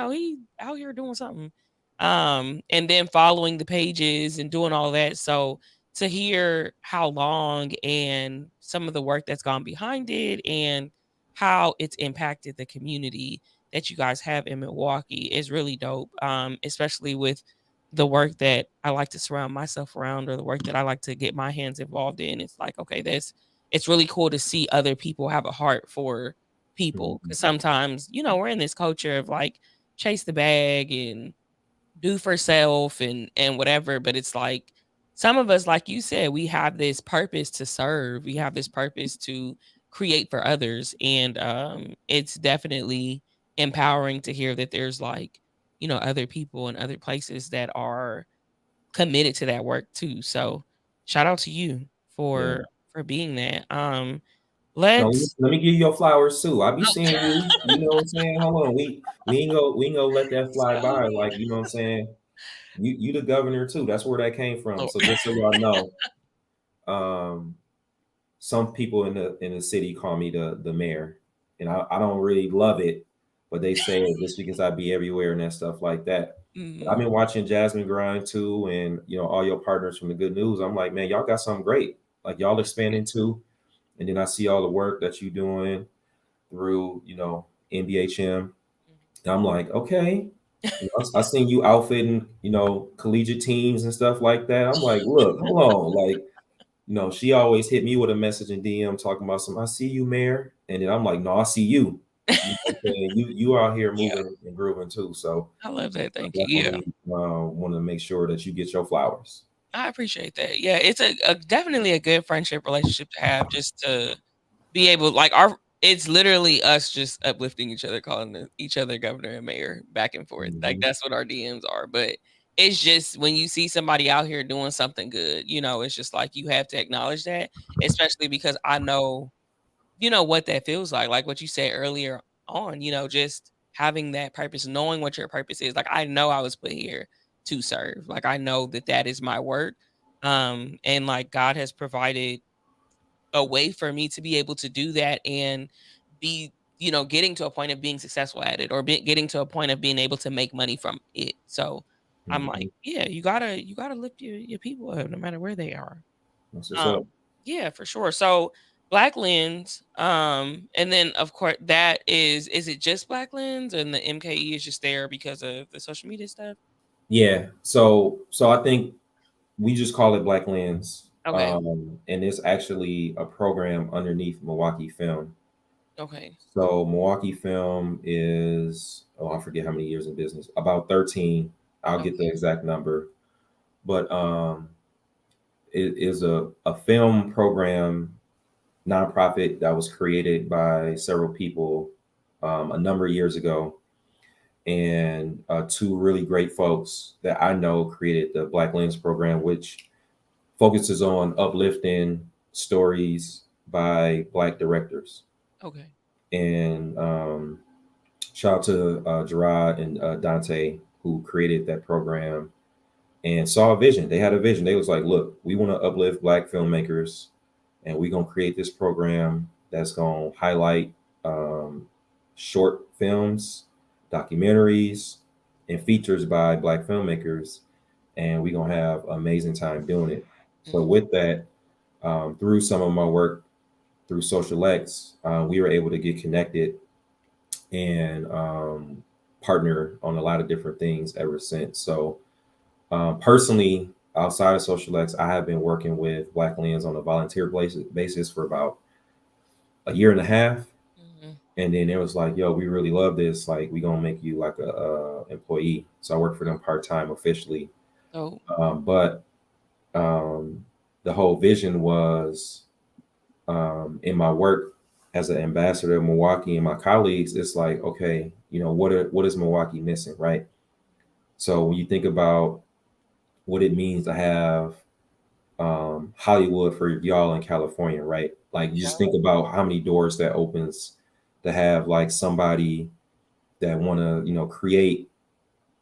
out here doing something. And then following the pages and doing all that. So to hear how long and some of the work that's gone behind it and how it's impacted the community that you guys have in Milwaukee is really dope. Especially with the work that I like to surround myself around or the work that I like to get my hands involved in. It's like, okay, it's really cool to see other people have a heart for people Mhm. because sometimes we're in this culture of like chase the bag and do for self and whatever, but it's like some of us, like you said, we have this purpose to serve, we have this purpose to create for others, and it's definitely empowering to hear that there's like other people and other places that are committed to that work too. So shout out to you for being that. No, Let's let me give you your flowers too. I be seeing you. You know what I'm saying? Hold on, we ain't gonna let that fly by. Like, you know what I'm saying? You the governor too. That's where that came from. Oh. So just so y'all know, some people in the city call me the mayor, and I don't really love it, but they say it just because I be everywhere and that stuff like that. But I've been watching Jasmine grind too, and you know, all your partners from the Good News. I'm like, man, y'all got something great. Like, y'all expanding too. And then I see all the work that you're doing through, you know, NBHM. And I'm like, okay. You know, I seen you outfitting, you know, collegiate teams and stuff like that. I'm like, look, hold on. Like, you know, she always hit me with a message in DM talking about I see you, Mayor. And then I'm like, no, I see you. You know what I'm saying? You out here moving and grooving too. So I love that. I Thank you. Yeah. definitely want to make sure that you get your flowers. I appreciate that. Yeah, it's a definitely a good friendship relationship to have, just to be able, like, it's literally us just uplifting each other, calling each other governor and mayor back and forth. Like, that's what our DMs are. But it's just when you see somebody out here doing something good, you know, it's just like you have to acknowledge that, especially because I know, you know, what that feels like what you said earlier on, you know, just having that purpose, knowing what your purpose is. Like, I know I was put here to serve. Like, I know that that is my work. And like, God has provided a way for me to be able to do that and be, you know, getting to a point of being successful at it, or getting to a point of being able to make money from it. So I'm like, yeah, you gotta lift your people up no matter where they are. That's what's up. Yeah, for sure. So Black Lens, and then of course that is it just Black Lens, and the MKE is just there because of the social media stuff? Yeah. So I think we just call it Black Lens. Okay. And it's actually a program underneath Milwaukee Film. Okay. So Milwaukee Film is, I forget how many years in business, about 13. I'll get the exact number. But it is a film program nonprofit that was created by several people a number of years ago. And two really great folks that I know created the Black Lens program, which focuses on uplifting stories by Black directors. Okay. And shout out to Gerard and Dante, who created that program and saw a vision. They had a vision. They was like, look, we want to uplift Black filmmakers, and we're going to create this program that's going to highlight short films, documentaries, and features by Black filmmakers. And we're going to have an amazing time doing it. So with that, through some of my work through Social X, we were able to get connected and partner on a lot of different things ever since. So personally, outside of Social X, I have been working with Black Lens on a volunteer basis for about a year and a half. And then it was like, yo, we really love this. Like, we gonna make you like a employee. So I work for them part-time officially. But the whole vision was in my work as an ambassador of Milwaukee and my colleagues, it's like, okay, you know, what is Milwaukee missing, right? So when you think about what it means to have Hollywood for y'all in California, right? Like, you just think about how many doors that opens to have like somebody that want to, you know, create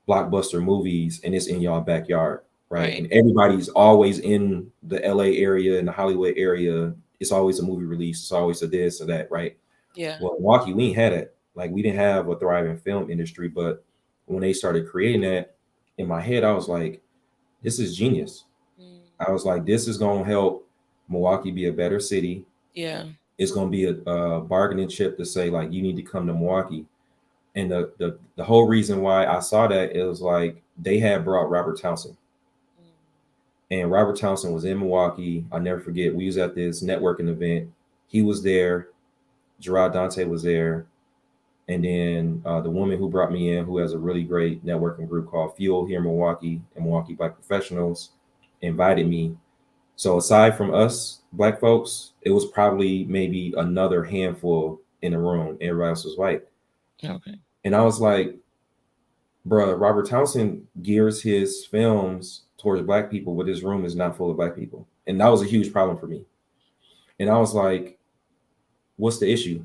blockbuster movies, and it's in y'all backyard, right? And everybody's always in the LA area and the Hollywood area. It's always a movie release. It's always a this or that, right? Yeah. Well, Milwaukee, we ain't had it. Like, we didn't have a thriving film industry, but when they started creating that, in my head, I was like, this is genius. I was like, this is going to help Milwaukee be a better city. Yeah. It's going to be a bargaining chip to say, like, you need to come to Milwaukee. And the whole reason why I saw that, it was like they had brought Robert Townsend. And Robert Townsend was in Milwaukee. I'll never forget. We was at this networking event. He was there. Gerard Dante was there. And then the woman who brought me in, who has a really great networking group called Fuel here in Milwaukee, and Milwaukee Black Professionals, invited me. So aside from us Black folks, it was probably maybe another handful in the room. Everybody else was white. And I was like, bruh, Robert Townsend gears his films towards Black people, but this room is not full of Black people. And that was a huge problem for me. And I was like, what's the issue?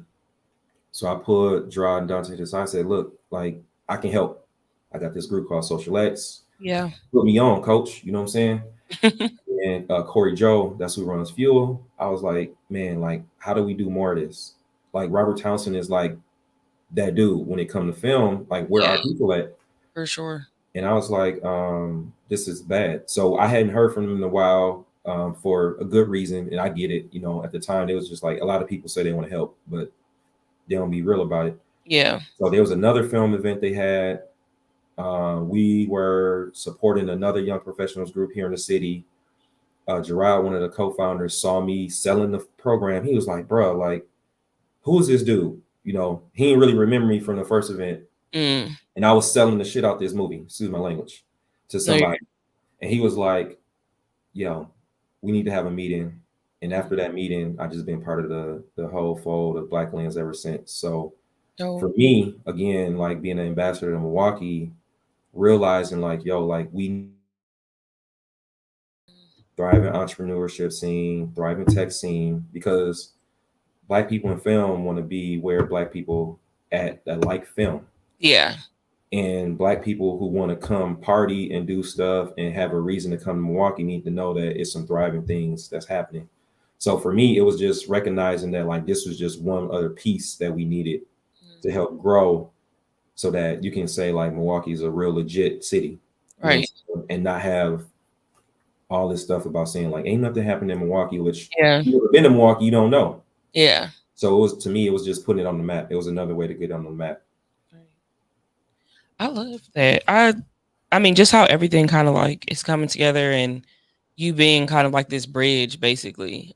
So I pulled Gerard and Dante to the side and said, look, like, I can help. I got this group called Social X. Yeah. Put me on, coach. You know what I'm saying? And Corey Joe, that's who runs Fuel. I was like, man, like, how do we do more of this? Like, Robert Townsend is like that dude when it comes to film. Like, where are people at? For sure. And I was like, this is bad. So I hadn't heard from them in a while for a good reason. And I get it. You know, at the time, it was just like a lot of people say they want to help, but they don't be real about it. Yeah. So there was another film event they had. We were supporting another young professionals group here in the city. Gerard, one of the co-founders, saw me selling the program. He was like, bro, like, who is this dude? You know, he didn't really remember me from the first event. And I was selling the shit out this movie, excuse my language, to somebody. And he was like, yo, we need to have a meeting. And after that meeting, I just been part of the whole fold of Black Lens ever since. So for me, again, like being an ambassador to Milwaukee, realizing like, yo, like we thriving entrepreneurship scene, thriving tech scene, because Black people in film want to be where Black people at that like film. Yeah. And Black people who want to come party and do stuff and have a reason to come to Milwaukee need to know that it's some thriving things that's happening. So for me, it was just recognizing that like this was just one other piece that we needed to help grow so that you can say like Milwaukee is a real legit city. Right. And not have all this stuff about saying like ain't nothing happening in Milwaukee, which Yeah. if you've never been to Milwaukee, you don't know. Yeah. So it was, to me, it was just putting it on the map. It was another way to get on the map. I love that. I mean, just how everything kind of like is coming together and you being kind of like this bridge basically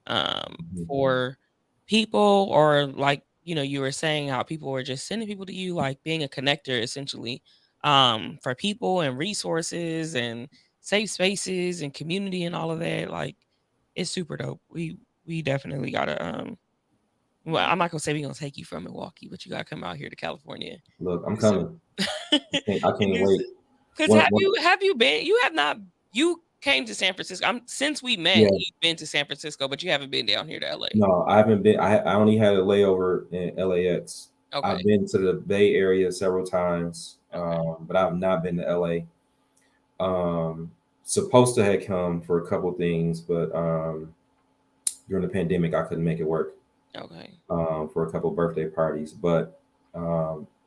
for people, or like, you know, you were saying how people were just sending people to you, like being a connector essentially for people and resources and safe spaces and community and all of that. Like it's super dope. We definitely gotta well, I'm not gonna say we're gonna take you from Milwaukee, but you gotta come out here to California. Look, I'm coming. I can't wait. Because have you been? You have not. You came to San Francisco. Since we met, you've been to San Francisco, but you haven't been down here to LA. No, I haven't been. I only had a layover in LAX. Okay. I've been to the Bay Area several times, but I've not been to LA. Supposed to have come for a couple things, but during the pandemic, I couldn't make it work. Okay. For a couple birthday parties, but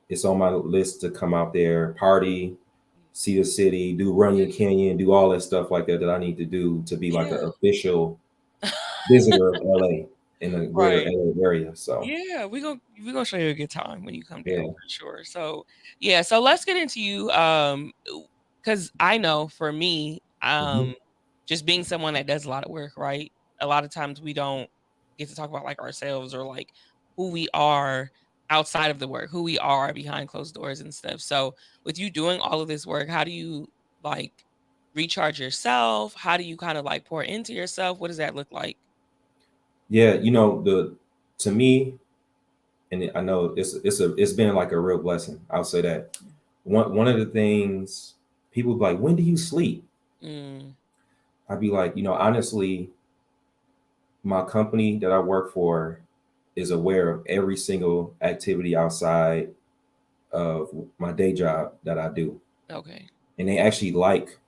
it's on my list to come out there, party, see the city, do Runyon Canyon, do all that stuff like that I need to do to be like an official visitor of LA in the greater LA area. So yeah, we're gonna show you a good time when you come down for sure. So yeah, so let's get into you. Because I know for me, just being someone that does a lot of work, right? A lot of times we don't get to talk about like ourselves or like who we are outside of the work, who we are behind closed doors and stuff. So with you doing all of this work, how do you like recharge yourself? How do you kind of like pour into yourself? What does that look like? Yeah, you know, to me, and I know it's been like a real blessing. I'll say that. One of the things people be like, when do you sleep? I'd be like, you know, honestly, my company that I work for is aware of every single activity outside of my day job that I do. Okay. And they actually like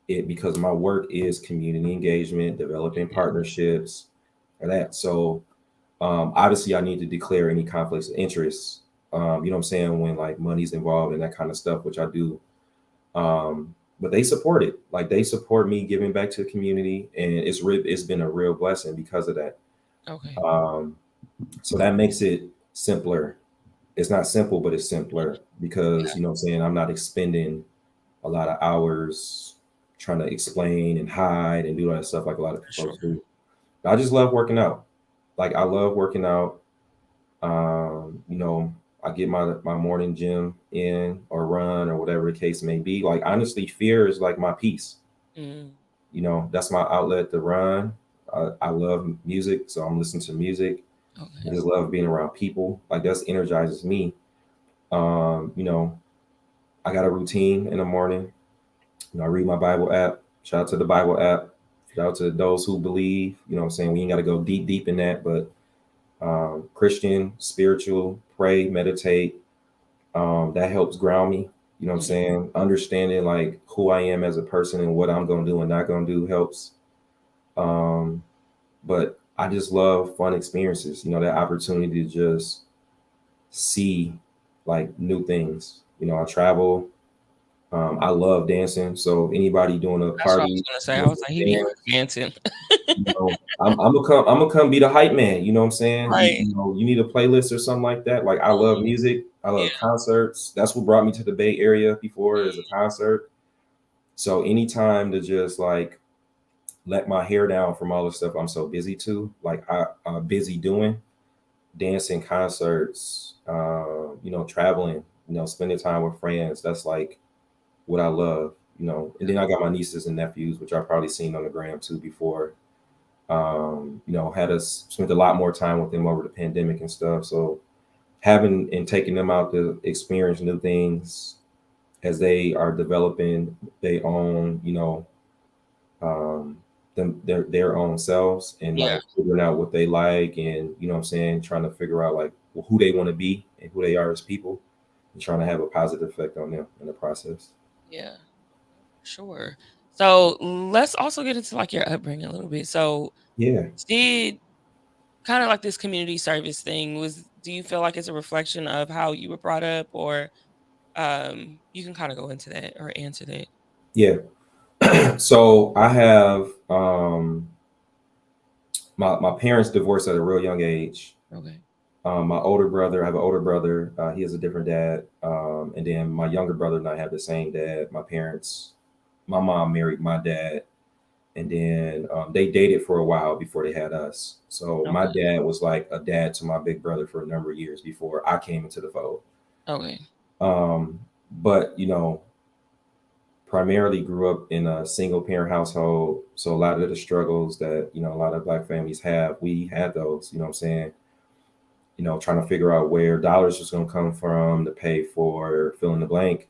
it because my work is community engagement, developing partnerships, or that. So obviously I need to declare any conflicts of interest, you know what I'm saying, when like money's involved and that kind of stuff, which I do. But they support it. Like they support me giving back to the community, and it's been a real blessing because of that. Okay. So that makes it simpler. It's not simple, but it's simpler because, you know what I'm saying, I'm not expending a lot of hours trying to explain and hide and do all that stuff like a lot of people do. I just love working out. Like I love working out. You know, I get my morning gym in or run or whatever the case may be. Like honestly, fear is like my peace. You know, that's my outlet to run. I love music, so I'm listening to music. Okay. I just love being around people. Like that energizes me. You know, I got a routine in the morning. You know, I read my Bible app, Shout out to the Bible app. Shout out to those who believe. You know what I'm saying? We ain't got to go deep in that, but Christian, spiritual, pray, meditate. That helps ground me. You know what I'm saying? Understanding like who I am as a person and what I'm going to do and not going to do helps. But I just love fun experiences, you know, that opportunity to just see like new things. You know, I travel. I love dancing. So anybody doing a That's what I party, was gonna say. I was like, he be dancing. you know, I'm gonna come be the hype man. You know what I'm saying? Right. You know, you need a playlist or something like that. Like I love music. I love concerts. That's what brought me to the Bay Area before as a concert. So anytime to just like let my hair down from all the stuff I'm so busy to, like I'm busy doing, dancing, concerts, you know, traveling, you know, spending time with friends. That's like what I love, you know. And then I got my nieces and nephews, which I've probably seen on the gram too before. You know, had us spent a lot more time with them over the pandemic and stuff. So having and taking them out to experience new things as they are developing their own, you know, their own selves and like figuring out what they like and you know what I'm saying, trying to figure out like who they want to be and who they are as people and trying to have a positive effect on them in the process. Yeah, sure. So let's also get into like your upbringing a little bit. So Yeah. did kind of like this community service thing do you feel like it's a reflection of how you were brought up or you can kind of go into that or answer that. Yeah. So I have my parents divorced at a real young age. Okay. My older brother, I have an older brother. He has a different dad. And then my younger brother and I have the same dad. My mom married my dad. And then they dated for a while before they had us. So my dad was like a dad to my big brother for a number of years before I came into the fold. Okay. But, you know, primarily grew up in a single parent household. So a lot of the struggles that, you know, a lot of Black families have, we had those, you know what I'm saying? You know, trying to figure out where dollars was going to come from to pay for fill in the blank.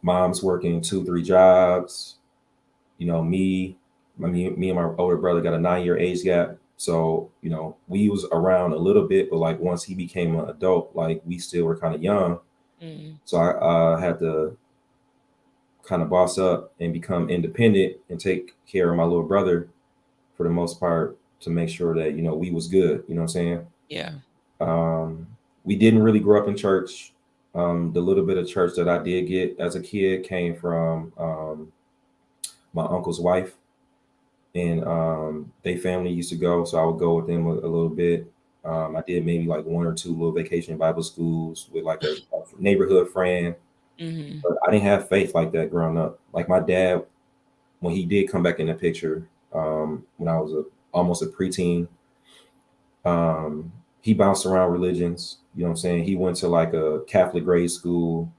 Mom's working 2-3 jobs. You know, me and my older brother got a 9-year age gap. So, you know, we was around a little bit, but like once he became an adult, like we still were kind of young. So I had to kind of boss up and become independent and take care of my little brother for the most part to make sure that, you know, we was good. You know what I'm saying? Yeah. We didn't really grow up in church. The little bit of church that I did get as a kid came from my uncle's wife, and they family used to go, so I would go with them a little bit. I did maybe like 1 or 2 little vacation Bible schools with like a neighborhood friend. But I didn't have faith like that growing up. Like my dad, when he did come back in the picture, when I was almost a preteen, he bounced around religions. You know what I'm saying? He went to like a Catholic grade school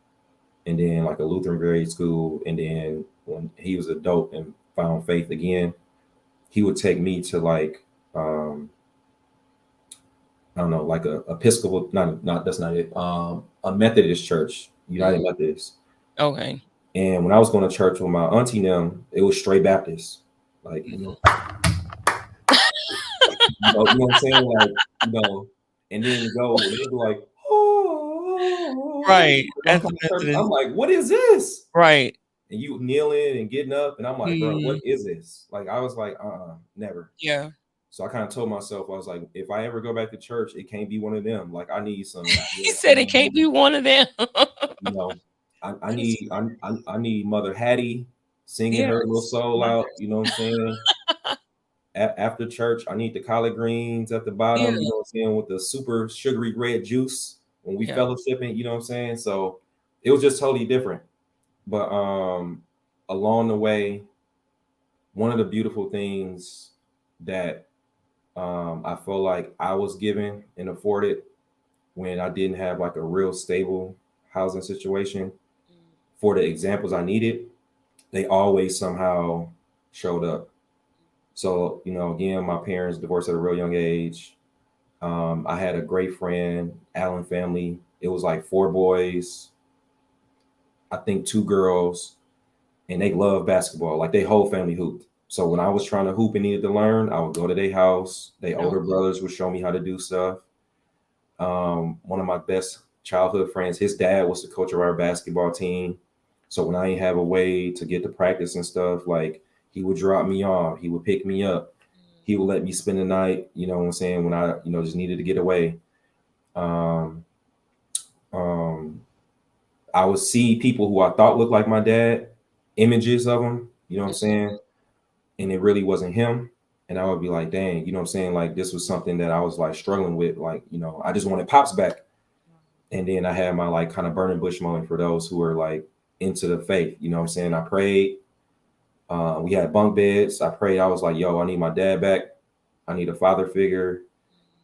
and then like a Lutheran grade school. And then when he was adult and found faith again, he would take me to like, I don't know, like a Episcopal, not that's not it, a Methodist church, United Methodist. Okay. And when I was going to church with my auntie and them, it was straight Baptist. Like, you know, you know what I'm saying? Like, you know, and then you go, and they'd be like, oh, Right. I'm like, what is this? Right. And you kneeling and getting up, and I'm like, bro, what is this? Like, I was like, never. Yeah. So I kind of told myself, I was like, if I ever go back to church, it can't be one of them. Like, I need some. He said it can't be one of them. You know, I need Mother Hattie singing her little soul out. You know what I'm saying? After church, I need the collard greens at the bottom. You know what I'm saying, with the super sugary red juice when we fellowshipping. You know what I'm saying? So it was just totally different. But along the way, one of the beautiful things that I feel like I was given and afforded when I didn't have like a real stable housing situation, for the examples I needed, they always somehow showed up. So, you know, again, my parents divorced at a real young age. I had a great friend, Allen family. It was like 4 boys, I think 2 girls. and they love basketball. Like, they whole family hooped. So when I was trying to hoop and needed to learn, I would go to their house. Their older brothers would show me how to do stuff. One of my best childhood friends, his dad was the coach of our basketball team. So when I didn't have a way to get to practice and stuff, like, he would drop me off, he would pick me up, he would let me spend the night, you know what I'm saying, when I, just needed to get away. I would see people who I thought looked like my dad, images of him, you know what I'm saying? And it really wasn't him. And I would be like, dang, you know what I'm saying? Like, this was something that I was like struggling with. Like, I just wanted Pops back. And then I had my like kind of burning bush moment for those who were like into the faith. You know what I'm saying? I prayed. We had bunk beds. I prayed. I was like, yo, I need my dad back. I need a father figure.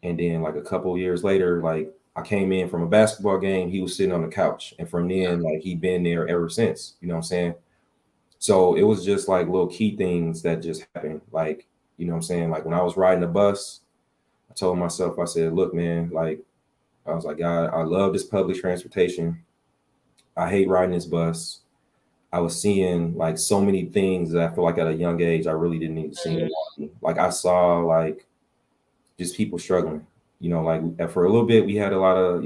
And then like a couple of years later, like, I came in from a basketball game. He was sitting on the couch. And from then, like, he'd been there ever since. You know what I'm saying? So it was just like little key things that just happened. Like, you know what I'm saying? Like, when I was riding the bus, I told myself, I said, look, man, like, I was like, God, I love this public transportation. I hate riding this bus. I was seeing like so many things that I feel like at a young age, I really didn't need to see. Like, I saw like just people struggling, like for a little bit, we had a lot of,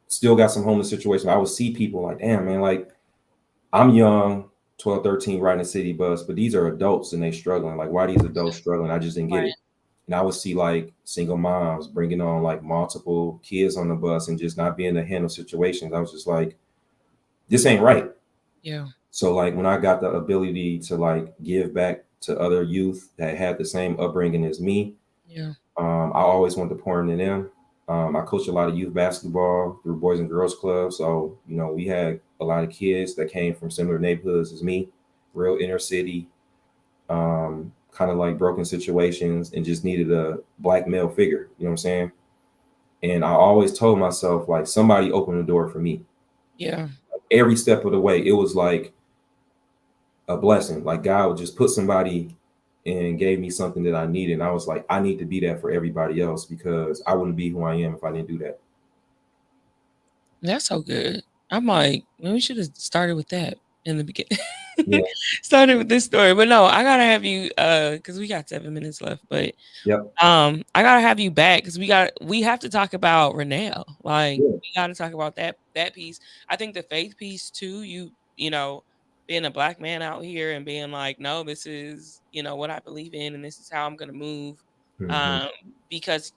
still got some homeless situations. I would see people like, damn, man, like, I'm young, 12, 13, riding a city bus, but these are adults and they struggling. Like, why are these adults struggling? I just didn't get it. And I would see like single moms bringing on like multiple kids on the bus and just not being able to handle situations. I was just like, this ain't right. Yeah. So like when I got the ability to like give back to other youth that had the same upbringing as me, I always wanted to pour into them. I coached a lot of youth basketball through Boys and Girls Club. So, we had a lot of kids that came from similar neighborhoods as me, real inner city, kind of like broken situations, and just needed a black male figure. You know what I'm saying? And I always told myself, like, somebody opened the door for me. Yeah. Every step of the way, it was like a blessing. Like, God would just put somebody and gave me something that I needed. And I was like, I need to be that for everybody else, because I wouldn't be who I am if I didn't do that. That's so good. I'm like, maybe we should have started with that in the beginning. Yeah. Started with this story. But no, I gotta have you because we got 7 minutes left. But I gotta have you back because we have to talk about Ranell. Like, we gotta talk about that piece. I think the faith piece too, you know, being a black man out here and being like, no, this is, what I believe in and this is how I'm gonna move. Because,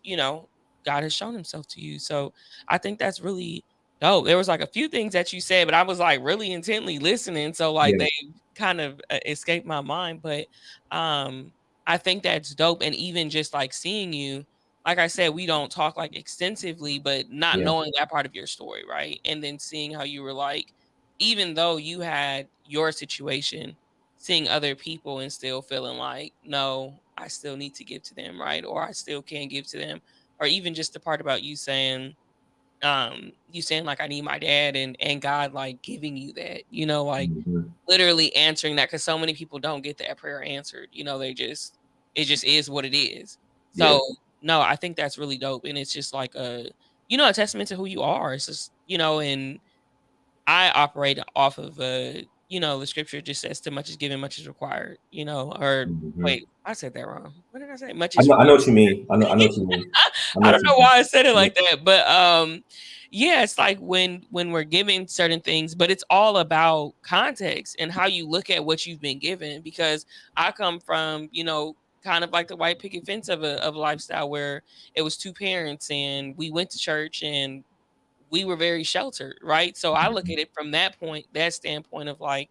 God has shown himself to you. So I think that's really dope. There was like a few things that you said, but I was like really intently listening. So like they kind of escaped my mind. But I think that's dope. And even just like seeing you, like I said, we don't talk like extensively, but not knowing that part of your story, right? And then seeing how you were like, even though you had your situation, seeing other people and still feeling like, no, I still need to give to them, right? Or I still can give to them. Or even just the part about you saying like, I need my dad, and God like giving you that, like literally answering that, because so many people don't get that prayer answered. It just is what it is. So no, I think that's really dope. And it's just like a testament to who you are. It's just, and I operate off of the scripture just says, too much is given, much is required, or wait, I said that wrong. What did I say? Much is I know what you mean. I know what you mean. I don't know why I said it like that, but yeah, it's like when we're giving certain things, but it's all about context and how you look at what you've been given. Because I come from, kind of like the white picket fence of a lifestyle where it was two parents and we went to church and we were very sheltered, right? So I look at it from that standpoint of like,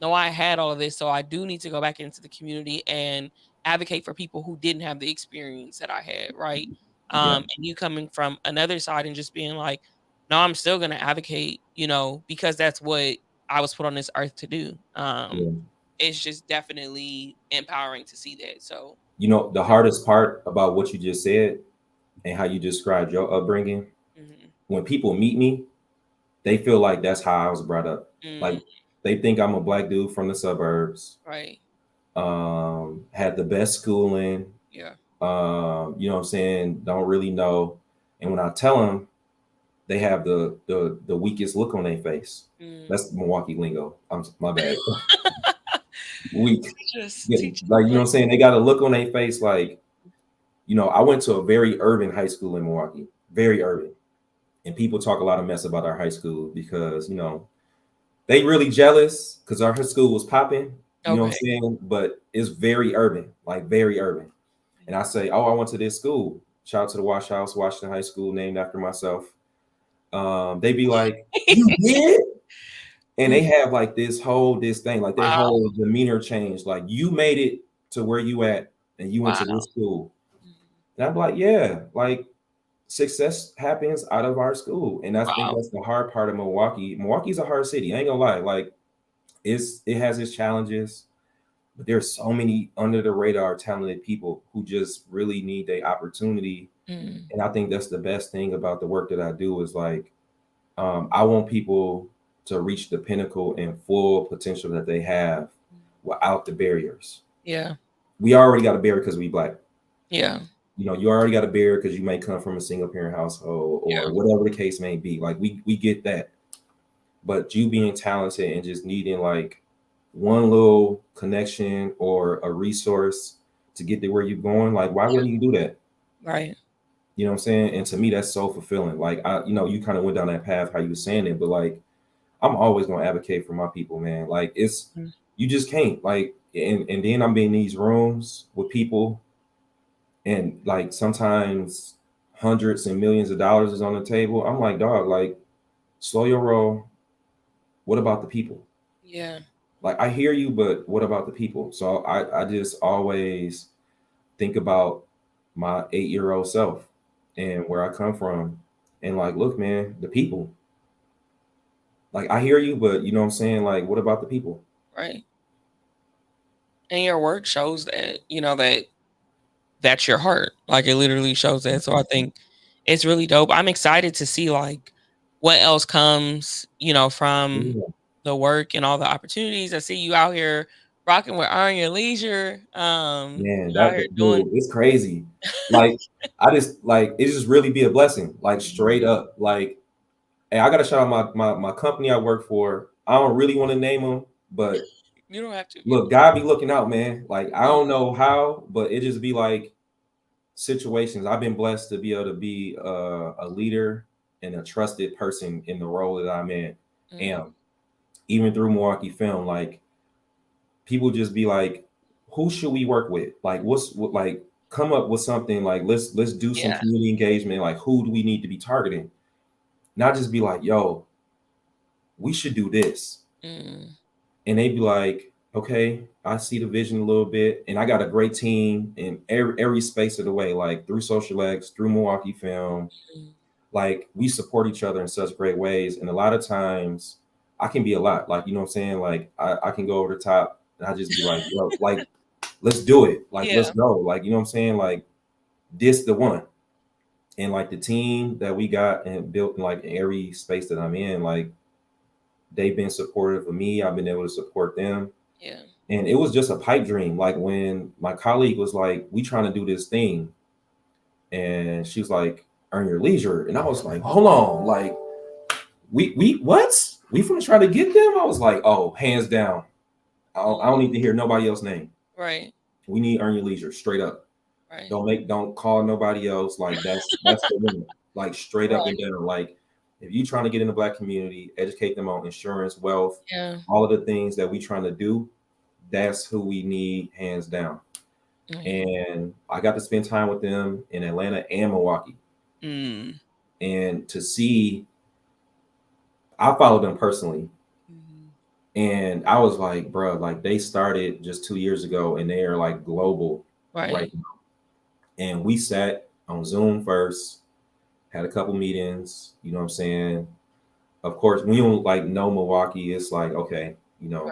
no, I had all of this, so I do need to go back into the community and advocate for people who didn't have the experience that I had, right? And you coming from another side and just being like, no, I'm still gonna advocate, because that's what I was put on this earth to do. It's just definitely empowering to see that. So the hardest part about what you just said and how you described your upbringing, when people meet me, they feel like that's how I was brought up. Like, they think I'm a black dude from the suburbs, right? Had the best schooling, you know what I'm saying, don't really know. And when I tell them, they have the weakest look on their face. That's Milwaukee lingo. My bad. Weak. Just Yeah, teach like, you know what I'm saying? They got a look on their face like, you know, I went to a very urban high school in Milwaukee, very urban. And people talk a lot of mess about our high school because, you know, they really jealous because our high school was popping, you know what I'm saying? But it's very urban, like very urban. And I say, oh, I went to this school. Shout out to the Wash House, Washington High School, named after myself. They be like, you did? And they have like this thing, like their whole demeanor changed. Like, you made it to where you at and you went to this school. And I'm like, yeah, like success happens out of our school. And I think that's the hard part of Milwaukee. Milwaukee's a hard city. I ain't gonna lie. Like, it has its challenges, but there's so many under the radar talented people who just really need their opportunity. And I think that's the best thing about the work that I do is like, I want people to reach the pinnacle and full potential that they have without the barriers. Yeah. We already got a barrier because we Black. Yeah. You know, you already got a barrier because you may come from a single parent household or whatever the case may be. Like, we get that. But you being talented and just needing like one little connection or a resource to get to where you're going, like, why wouldn't you do that? Right. You know what I'm saying? And to me, that's so fulfilling. Like, you know, you kind of went down that path, how you were saying it, but like, I'm always going to advocate for my people, man. Like, it's, you just can't, like, and then I'm in these rooms with people and like sometimes hundreds and millions of dollars is on the table. I'm like, dog, like, slow your roll. What about the people? Yeah. Like, I hear you, but what about the people? So I just always think about my 8-year-old self and where I come from. And like, look, man, the people. Like, I hear you, but you know what I'm saying? Like, what about the people? Right. And your work shows that, you know, that's your heart. Like, it literally shows that. So I think it's really dope. I'm excited to see like what else comes, you know, from the work and all the opportunities. I see you out here rocking with Earn Your Leisure. Man, Out here doing it's crazy. Like, I just like it just really be a blessing. Like, straight up. Like, hey, I gotta shout out my company I work for. I don't really want to name them, but you don't have to. Look, God be looking out, man. Like, I don't know how, but it just be like situations. I've been blessed to be able to be a leader and a trusted person in the role that I'm in. And even through Milwaukee Film, like, people just be like, who should we work with? Like, like, come up with something, like, let's do some community engagement. Like, who do we need to be targeting? Not just be like, yo, we should do this. And they be like, okay, I see the vision a little bit. And I got a great team in every space of the way, like through Social X, through Milwaukee Film. Like, we support each other in such great ways. And a lot of times I can be a lot, like, you know what I'm saying? Like, I can go over the top and I just be like, yo, like, let's do it. Like, let's go. Like, you know what I'm saying? Like, this the one. And like the team that we got and built in like every space that I'm in, like, they've been supportive of me. I've been able to support them. Yeah. And it was just a pipe dream. Like, when my colleague was like, we trying to do this thing. And she was like, Earn Your Leisure. And I was like, hold on. Like, we what? We finna try to get them? I was like, oh, hands down. I don't need to hear nobody else's name. Right. We need Earn Your Leisure, straight up. Right. Don't call nobody else. Like, that's the limit. Like, straight up and down. Like, if you trying to get in the Black community, educate them on insurance, wealth, all of the things that we trying to do, that's who we need, hands down. And I got to spend time with them in Atlanta and Milwaukee. And to see, I followed them personally. And I was like, bro, like, they started just 2 years ago and they are like global right now. And we sat on Zoom first, had a couple meetings, you know what I'm saying? Of course, we don't like know Milwaukee. It's like, okay, you know,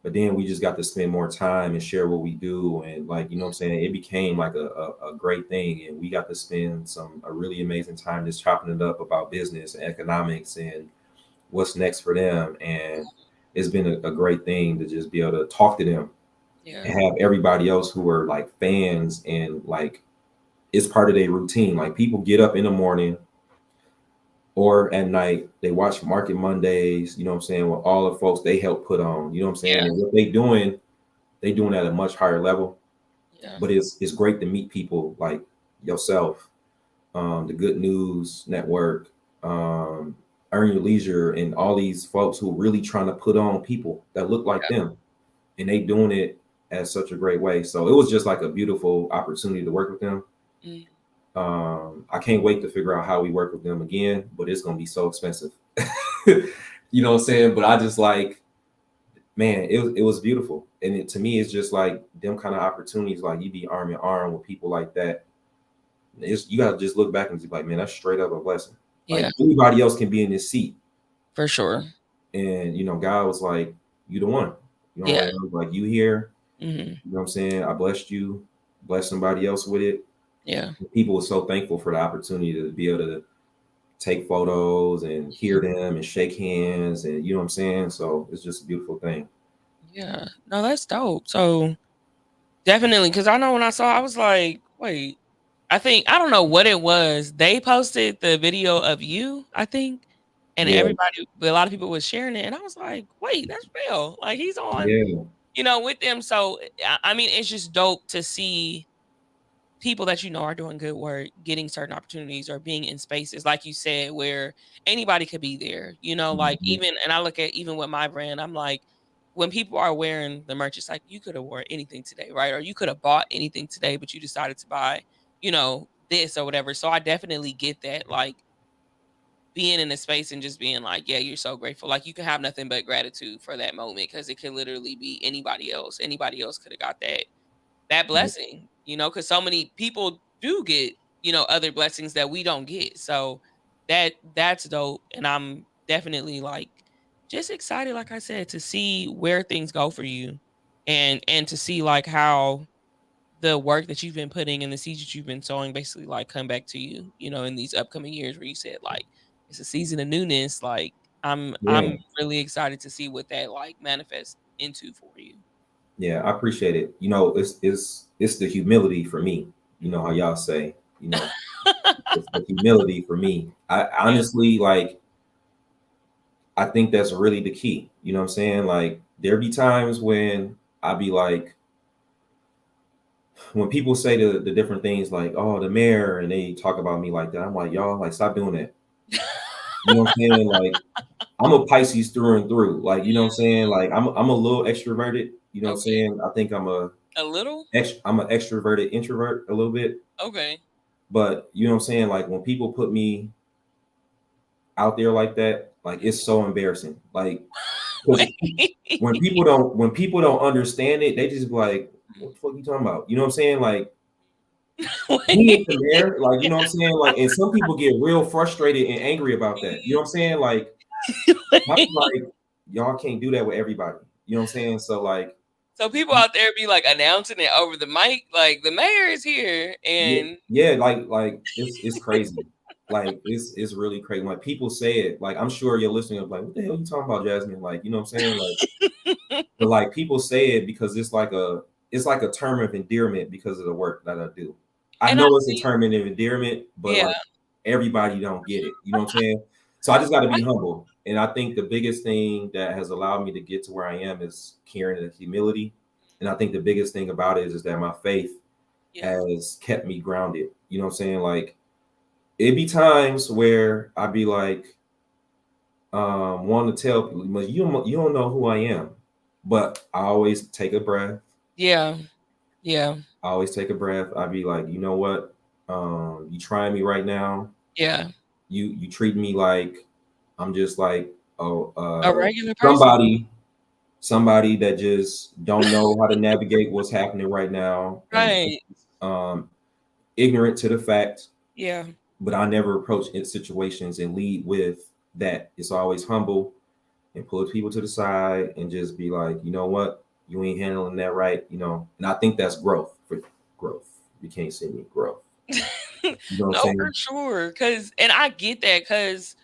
but then we just got to spend more time and share what we do. And like, you know what I'm saying? It became like a great thing. And we got to spend a really amazing time just chopping it up about business and economics and what's next for them. And it's been a great thing to just be able to talk to them and have everybody else who are like fans and like, it's part of their routine. Like, people get up in the morning, or at night they watch Market Mondays, you know what I'm saying, with all the folks they help put on, you know what I'm saying? Yeah. And what they doing at a much higher level. Yeah. But it's great to meet people like yourself, the Good News Network, Earn Your Leisure, and all these folks who really trying to put on people that look like them, and they doing it at such a great way. So it was just like a beautiful opportunity to work with them. Mm. I can't wait to figure out how we work with them again, but it's gonna be so expensive. You know what I'm saying? But I just like, man, it was beautiful. And to me, it's just like them kind of opportunities, like you be arm in arm with people like that. You gotta just look back and be like, man, that's straight up a blessing. Like Yeah, anybody else can be in this seat. for sure. And God was like, you the one. You know what Yeah. I mean? Like you here, Hmm. you know what I'm saying? I blessed you, bless somebody else with it. Yeah. People were so thankful for the opportunity to be able to take photos and hear them and shake hands, and you know what I'm saying? So it's just a beautiful thing. Yeah. No, that's dope. So definitely, because I know when I saw, I was like, wait, I don't know what it was. They posted the video of you, I think, and Yeah, a lot of people was sharing it, and I was like, wait, that's real. Like he's on, yeah, with them. So I mean, it's just dope to see people that are doing good work, getting certain opportunities or being in spaces like you said where anybody could be there. Like mhm, even and I look at even with my brand, I'm like, when people are wearing the merch, it's like you could have worn anything today, right? Or you could have bought anything today, but you decided to buy, this or whatever. So I definitely get that. Like being in a space and just being like, yeah, you're so grateful. Like you can have nothing but gratitude for that moment because it could literally be anybody else. Anybody else could have got that yeah, blessing, because so many people do get, other blessings that we don't get. So that's dope. And I'm definitely like just excited, like I said, to see where things go for you and to see like how the work that you've been putting and the seeds that you've been sowing basically like come back to you, in these upcoming years where you said like it's a season of newness. Like I'm yeah, really excited to see what that like manifests into for you. yeah. I appreciate it. It's the humility for me. You know how y'all say, it's the humility for me. I Yeah. honestly like I think that's really the key. You know what I'm saying? Like there be times when I be like, when people say the different things like, oh, the mayor, and they talk about me like that, I'm like, y'all, like, stop doing that. You know what I'm saying? Like, I'm a Pisces through and through. Like, you know what I'm saying? Like, I'm a little extroverted. You know what I'm Okay. saying? I think A little? I'm an extroverted introvert a little bit. Okay. But you know what I'm saying? Like when people put me out there like that, like it's so embarrassing. Like, because Wait. when people don't understand it, they just be like, what the fuck you talking about? You know what I'm saying? Like he ain't Wait. the mayor. Like, you know what I'm saying? Like, and some people get real frustrated and angry about that. You know what I'm saying? Like, I'm Wait. like, y'all can't do that with everybody. You know what I'm saying? So like, So people out there be like announcing it over the mic, like the mayor is here, yeah, and yeah, like it's crazy. Like it's really crazy. Like people say it. Like I'm sure you're listening. Of like, what the hell you talking about, Jasmine? Like, you know what I'm saying? Like, but like people say it because it's like a term of endearment because of the work that I do. I and I know it's a think, term of endearment, but yeah, like everybody don't get it. You know what I'm saying? So I just got to be humble. And I think the biggest thing that has allowed me to get to where I am is caring and humility. And I think the biggest thing about it is that my faith yeah, has kept me grounded. You know what I'm saying? Like it'd be times where I'd be like, want to tell people, but you don't know who I am. But I always take a breath. yeah, yeah, I always take a breath. I'd be like, you know what? You trying me right now. yeah. You treat me like I'm just like A regular person, somebody that just don't know how to navigate what's happening right now and right? um ignorant to the fact, Yeah, but I never approach situations and lead with that. It's always humble and pull people to the side and just be like, you know what, you ain't handling that right, and I think that's growth. For growth, you can't see me growth. You know what I'm no, for saying? sure. And I get that, cause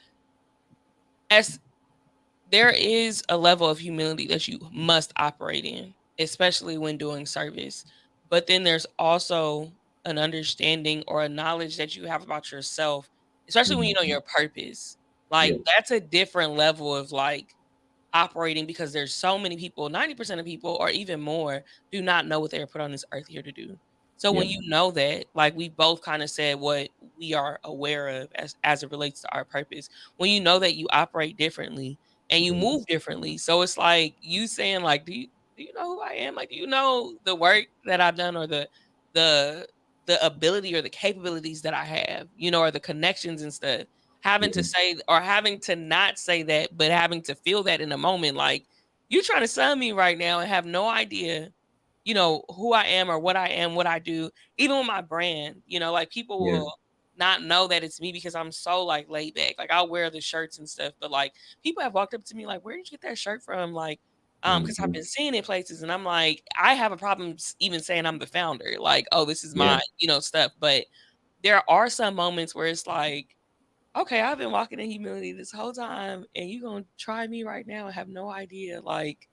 as there is a level of humility that you must operate in, especially when doing service. But then there's also an understanding or a knowledge that you have about yourself, especially when you know Mhm. your purpose. Like Yeah. that's a different level of like operating because there's so many people, 90% of people or even more do not know what they were put on this earth here to do. So Yeah. when you know that, like we both kind of said what we are aware of as it relates to our purpose. When you know that you operate differently and you Mhm. move differently. So it's like you saying like do you know who I am? Like do you know the work that I've done or the the ability or the capabilities that I have, you know, or the connections and stuff having to Yeah. say or having to not say that, but having to feel that in a moment, like you trying to sell me right now and have no idea, you know, who I am or what I am, what I do, even with my brand, you know, like people Yeah. will not know that it's me because I'm so like laid back. Like I'll wear the shirts and stuff, but like people have walked up to me like, where did you get that shirt from? Like, because I've Mhm. been seeing it places and I'm like, I have a problem even saying I'm the founder. Like, oh, this is Yeah. my, you know, stuff. But there are some moments where it's like, okay, I've been walking in humility this whole time, and you gonna try me right now and have no idea. Like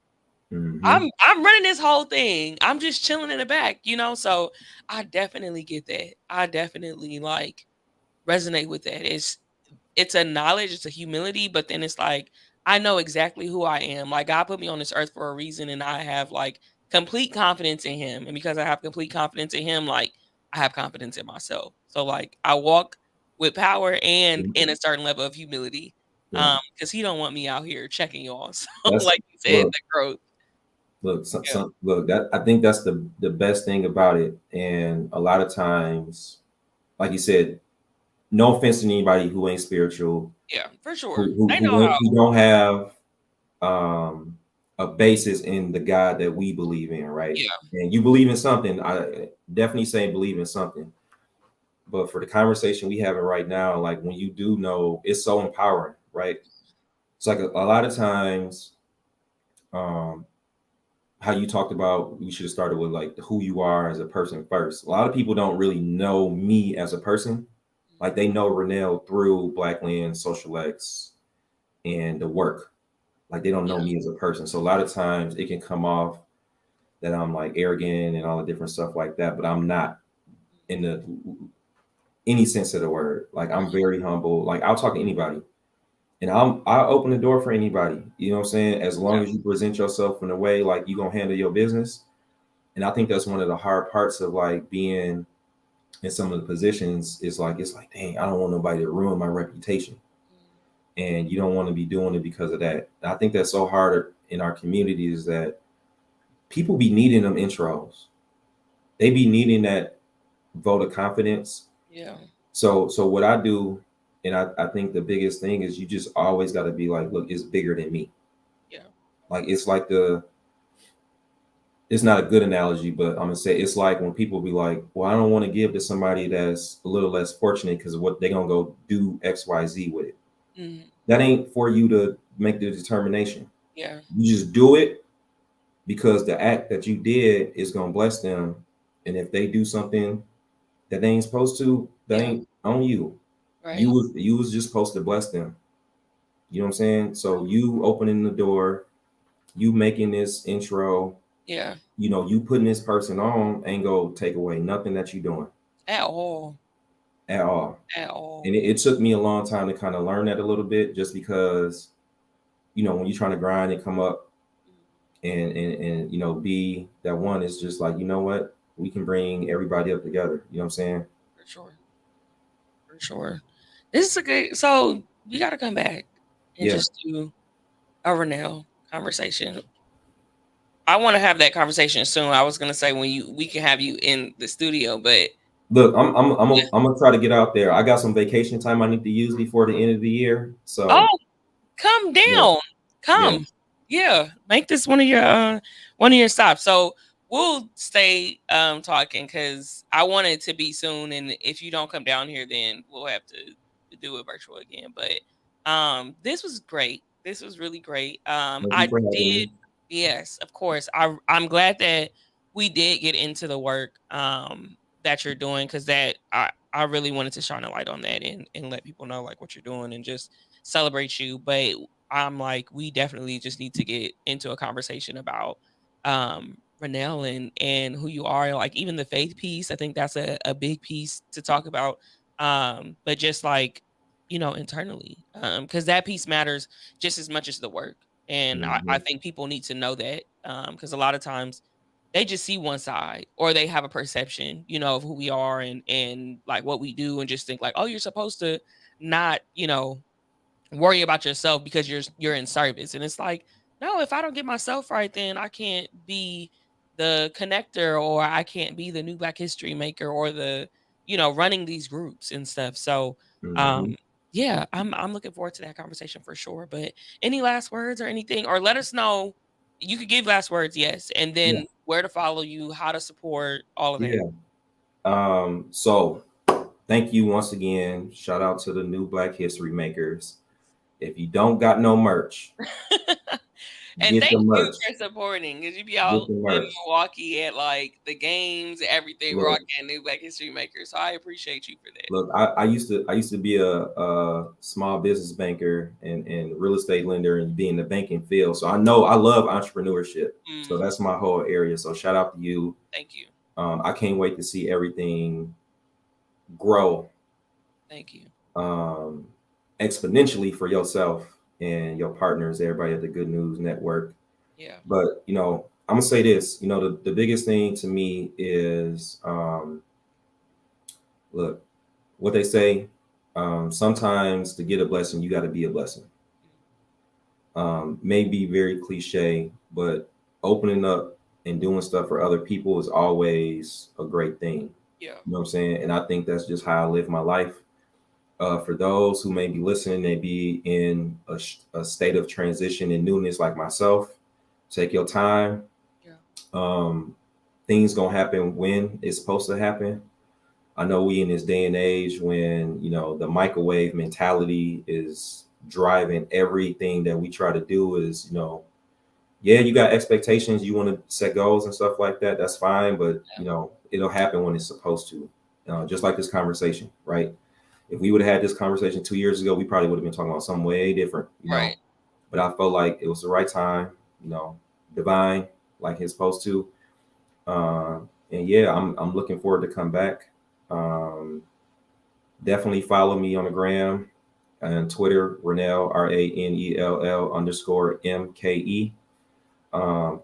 Mhm. I'm running this whole thing. I'm just chilling in the back, you know. So I definitely get that. I definitely like resonate with that. It's a knowledge, it's a humility, but then it's like I know exactly who I am. Like God put me on this earth for a reason, and I have like complete confidence in Him. And because I have complete confidence in Him, like I have confidence in myself. So like I walk with power and Mhm. in a certain level of humility, Yeah. because He don't want me out here checking y'all. So That's like you said, look, the growth. Yeah, look, that I think that's the best thing about it. And a lot of times, like you said, no offense to anybody who ain't spiritual, yeah, for who sure. who They know how. who don't have a basis in the God that we believe in, right? Yeah, And you believe in something. I definitely say believe in something. But for the conversation we having right now, like when you do know, it's so empowering, right? It's like a lot of times, um, how you talked about, we should have started with like who you are as a person first. A lot of people don't really know me as a person. Like they know Ranell through Blackland, Social X, and the work. Like they don't know yeah, me as a person. So a lot of times it can come off that I'm like arrogant and all the different stuff like that, but I'm not in the any sense of the word. Like I'm very humble. Like I'll talk to anybody. And I'll open the door for anybody. You know what I'm saying? As long yeah, as you present yourself in a way like you gonna handle your business. And I think that's one of the hard parts of like being in some of the positions is like it's like, dang, I don't want nobody to ruin my reputation. And you don't want to be doing it because of that. And I think that's so hard in our community is that people be needing them intros. They be needing that vote of confidence. yeah, So what I do, and I think the biggest thing is you just always got to be like, look, it's bigger than me. yeah, Like it's like it's not a good analogy, but I'm gonna say it's like when people be like, well, I don't want to give to somebody that's a little less fortunate because what they're gonna go do XYZ with it. mhm, That ain't for you to make the determination. yeah, You just do it because the act that you did is gonna bless them. And if they do something that they ain't supposed to, that yeah, ain't on you. You right, was just supposed to bless them. You know what I'm saying? So you opening the door, you making this intro, yeah, you putting this person on ain't go take away nothing that you doing at all, at all. at all. And it took me a long time to kind of learn that a little bit, just because when you're trying to grind and come up and be that one, is just like, you know what, we can bring everybody up together. You know what I'm saying? For sure. For sure. This is a good so we gotta come back and Yeah. just do a Renell conversation. I wanna have that conversation soon. I was gonna say when we can have you in the studio, but Look, I'm gonna try to get out there. I got some vacation time I need to use before the end of the year. So oh, come yeah, down. yeah, Come. Yeah. Make this one of your stops. So we'll stay talking because I want it to be soon. And if you don't come down here, then we'll have to do it virtual again. But this was great. This was really great. thank you I for having did, me. yes, of course. I'm glad that we did get into the work that you're doing because that I really wanted to shine a light on that and let people know like what you're doing and just celebrate you. But I'm like, we definitely just need to get into a conversation about Renell and who you are, like even the faith piece. I think that's a big piece to talk about. But just like internally, because that piece matters just as much as the work. And I think people need to know that, because a lot of times they just see one side, or they have a perception, of who we are and like what we do, and just think like, oh, you're supposed to not, worry about yourself because you're in service. And it's like, no, if I don't get myself right, then I can't be the connector, or I can't be the new Black history maker, or the running these groups and stuff. So Mhm. um yeah, I'm looking forward to that conversation for sure. But any last words or anything, or let us know, you could give last words, yes, and Yeah. then where to follow you, how to support, all of that. Yeah. So thank you once again. Shout out to the new Black history makers. If you don't got no merch, And get thank the you merch. for supporting, because you be Get out the in merch. Milwaukee at like the games, everything, Look, rocking new Black history makers. So I appreciate you for that. look. I used to be a small business banker and real estate lender and be in the banking field. So I love entrepreneurship. So Mm, that's my whole area. So shout out to you. thank you. I can't wait to see everything grow Thank you. um, exponentially for yourself and your partners, everybody at the Good News Network. Yeah. But I'm gonna say this. The biggest thing to me is look, what they say. Sometimes to get a blessing, you got to be a blessing. May be very cliche, but opening up and doing stuff for other people is always a great thing. Yeah. You know what I'm saying? And I think that's just how I live my life. For those who may be listening, they be in a state of transition and newness like myself. Take your time. Yeah. Um, things gonna happen when it's supposed to happen. I know we in this day and age when the microwave mentality is driving everything that we try to do. Is yeah, you got expectations, you want to set goals and stuff like that. That's fine, but it'll happen when it's supposed to. Just like this conversation, right? If we would have had this conversation 2 years ago, we probably would have been talking about something way different, Right. But I felt like it was the right time, divine, like it's supposed to. And yeah, I'm looking forward to come back. Um, definitely follow me on the gram and Twitter, Ranell, RANELL_MKE.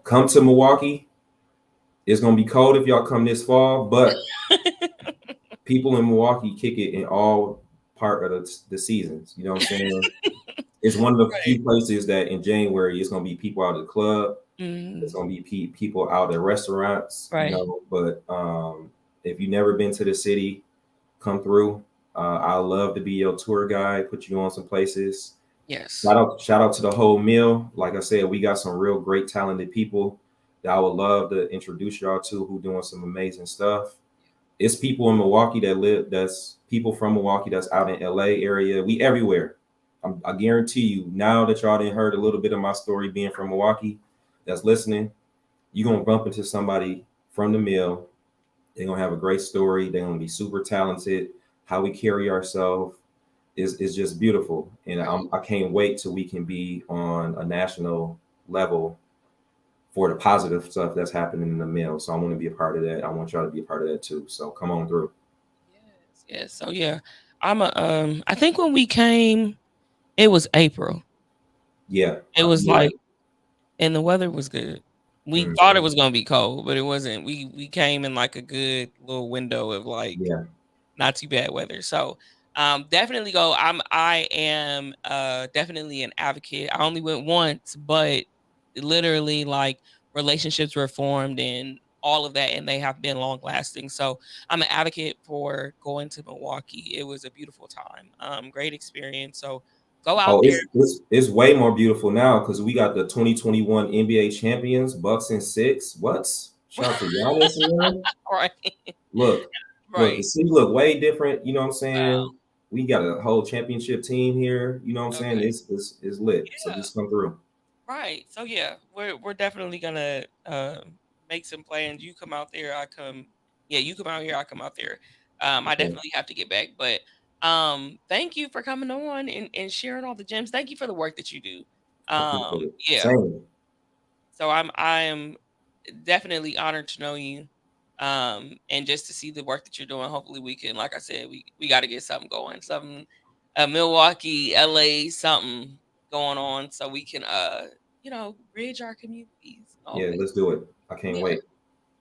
Come to Milwaukee. It's gonna be cold if y'all come this fall, but people in Milwaukee kick it in all part of the seasons. You know what I'm saying? It's one of the Right. few places that in January it's gonna be people out of the club. It's Mm, gonna be people out at restaurants. right. But if you've never been to the city, come through. I love to be your tour guide, put you on some places. Yes. Shout out to the whole meal. Like I said, we got some real great talented people that I would love to introduce y'all to who doing some amazing stuff. It's people in Milwaukee that's people from Milwaukee that's out in LA area. We everywhere. I guarantee you, now that y'all didn't heard a little bit of my story being from Milwaukee, that's listening, you're gonna bump into somebody from the mill. They're gonna have a great story. They're gonna be super talented. How we carry ourselves is just beautiful, and I can't wait till we can be on a national level for the positive stuff that's happening in the mill. So I want to be a part of that. I want y'all to be a part of that too. So come on through. Yes. Yes. So yeah, I think when we came, it was April. Yeah. It was Yeah. like, and the weather was good. We thought it Mhm. was gonna be cold, but it wasn't. We came in like a good little window of like Yeah. not too bad weather. So definitely go. I am definitely an advocate. I only went once, but literally like relationships were formed and all of that, and they have been long lasting. So I'm an advocate for going to Milwaukee. It was a beautiful time. Great experience. So go out Oh, there. it's way more beautiful now because we got the 2021 NBA champions, Bucks in six. What? Shout out to Giannis and them. Right. Look, the Right. city look way different. You know what I'm Wow. saying? We got a whole championship team here. You know what I'm saying? Okay. It's lit. So Yeah. just come through. Right. So yeah, we're definitely gonna make some plans. You come out there, I come. Yeah, you come out here, I come out there. I Okay. definitely have to get back, but thank you for coming on and sharing all the gems. Thank you for the work that you do. Appreciate it. Yeah. Same. So I am definitely honored to know you. And just to see the work that you're doing. Hopefully we can, like I said, we got to get something going, something a Milwaukee, LA, something going on, so we can bridge our communities. Yeah, let's do it. I can't wait.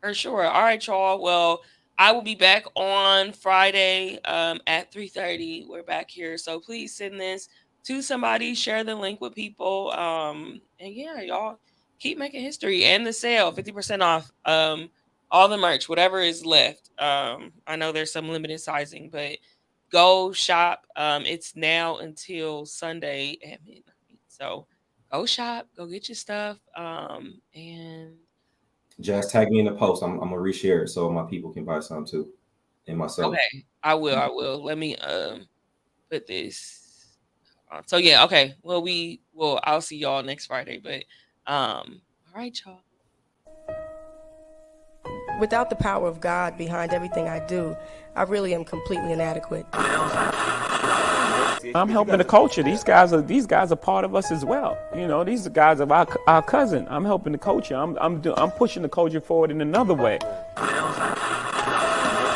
For sure. All right, y'all. Well, I will be back on Friday at 3:30. We're back here, so please send this to somebody, share the link with people, and yeah, y'all keep making history. And the sale, 50% off, all the merch, whatever is left. I know there's some limited sizing, but go shop. It's now until Sunday at midnight, so go shop, go get your stuff, and Just tag me in the post. I'm gonna reshare it so my people can buy some too, and myself. okay, I will. Let me put this on. So yeah, okay. Well, I'll see y'all next Friday. But all right, y'all. Without the power of God behind everything I do, I really am completely inadequate. I'm helping the culture. These guys are part of us as well. You know, these guys are our cousin. I'm helping the culture. I'm pushing the culture forward in another way.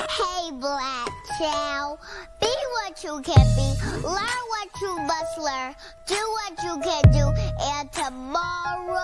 Hey, black child, be what you can be, learn what you must learn, do what you can do, and tomorrow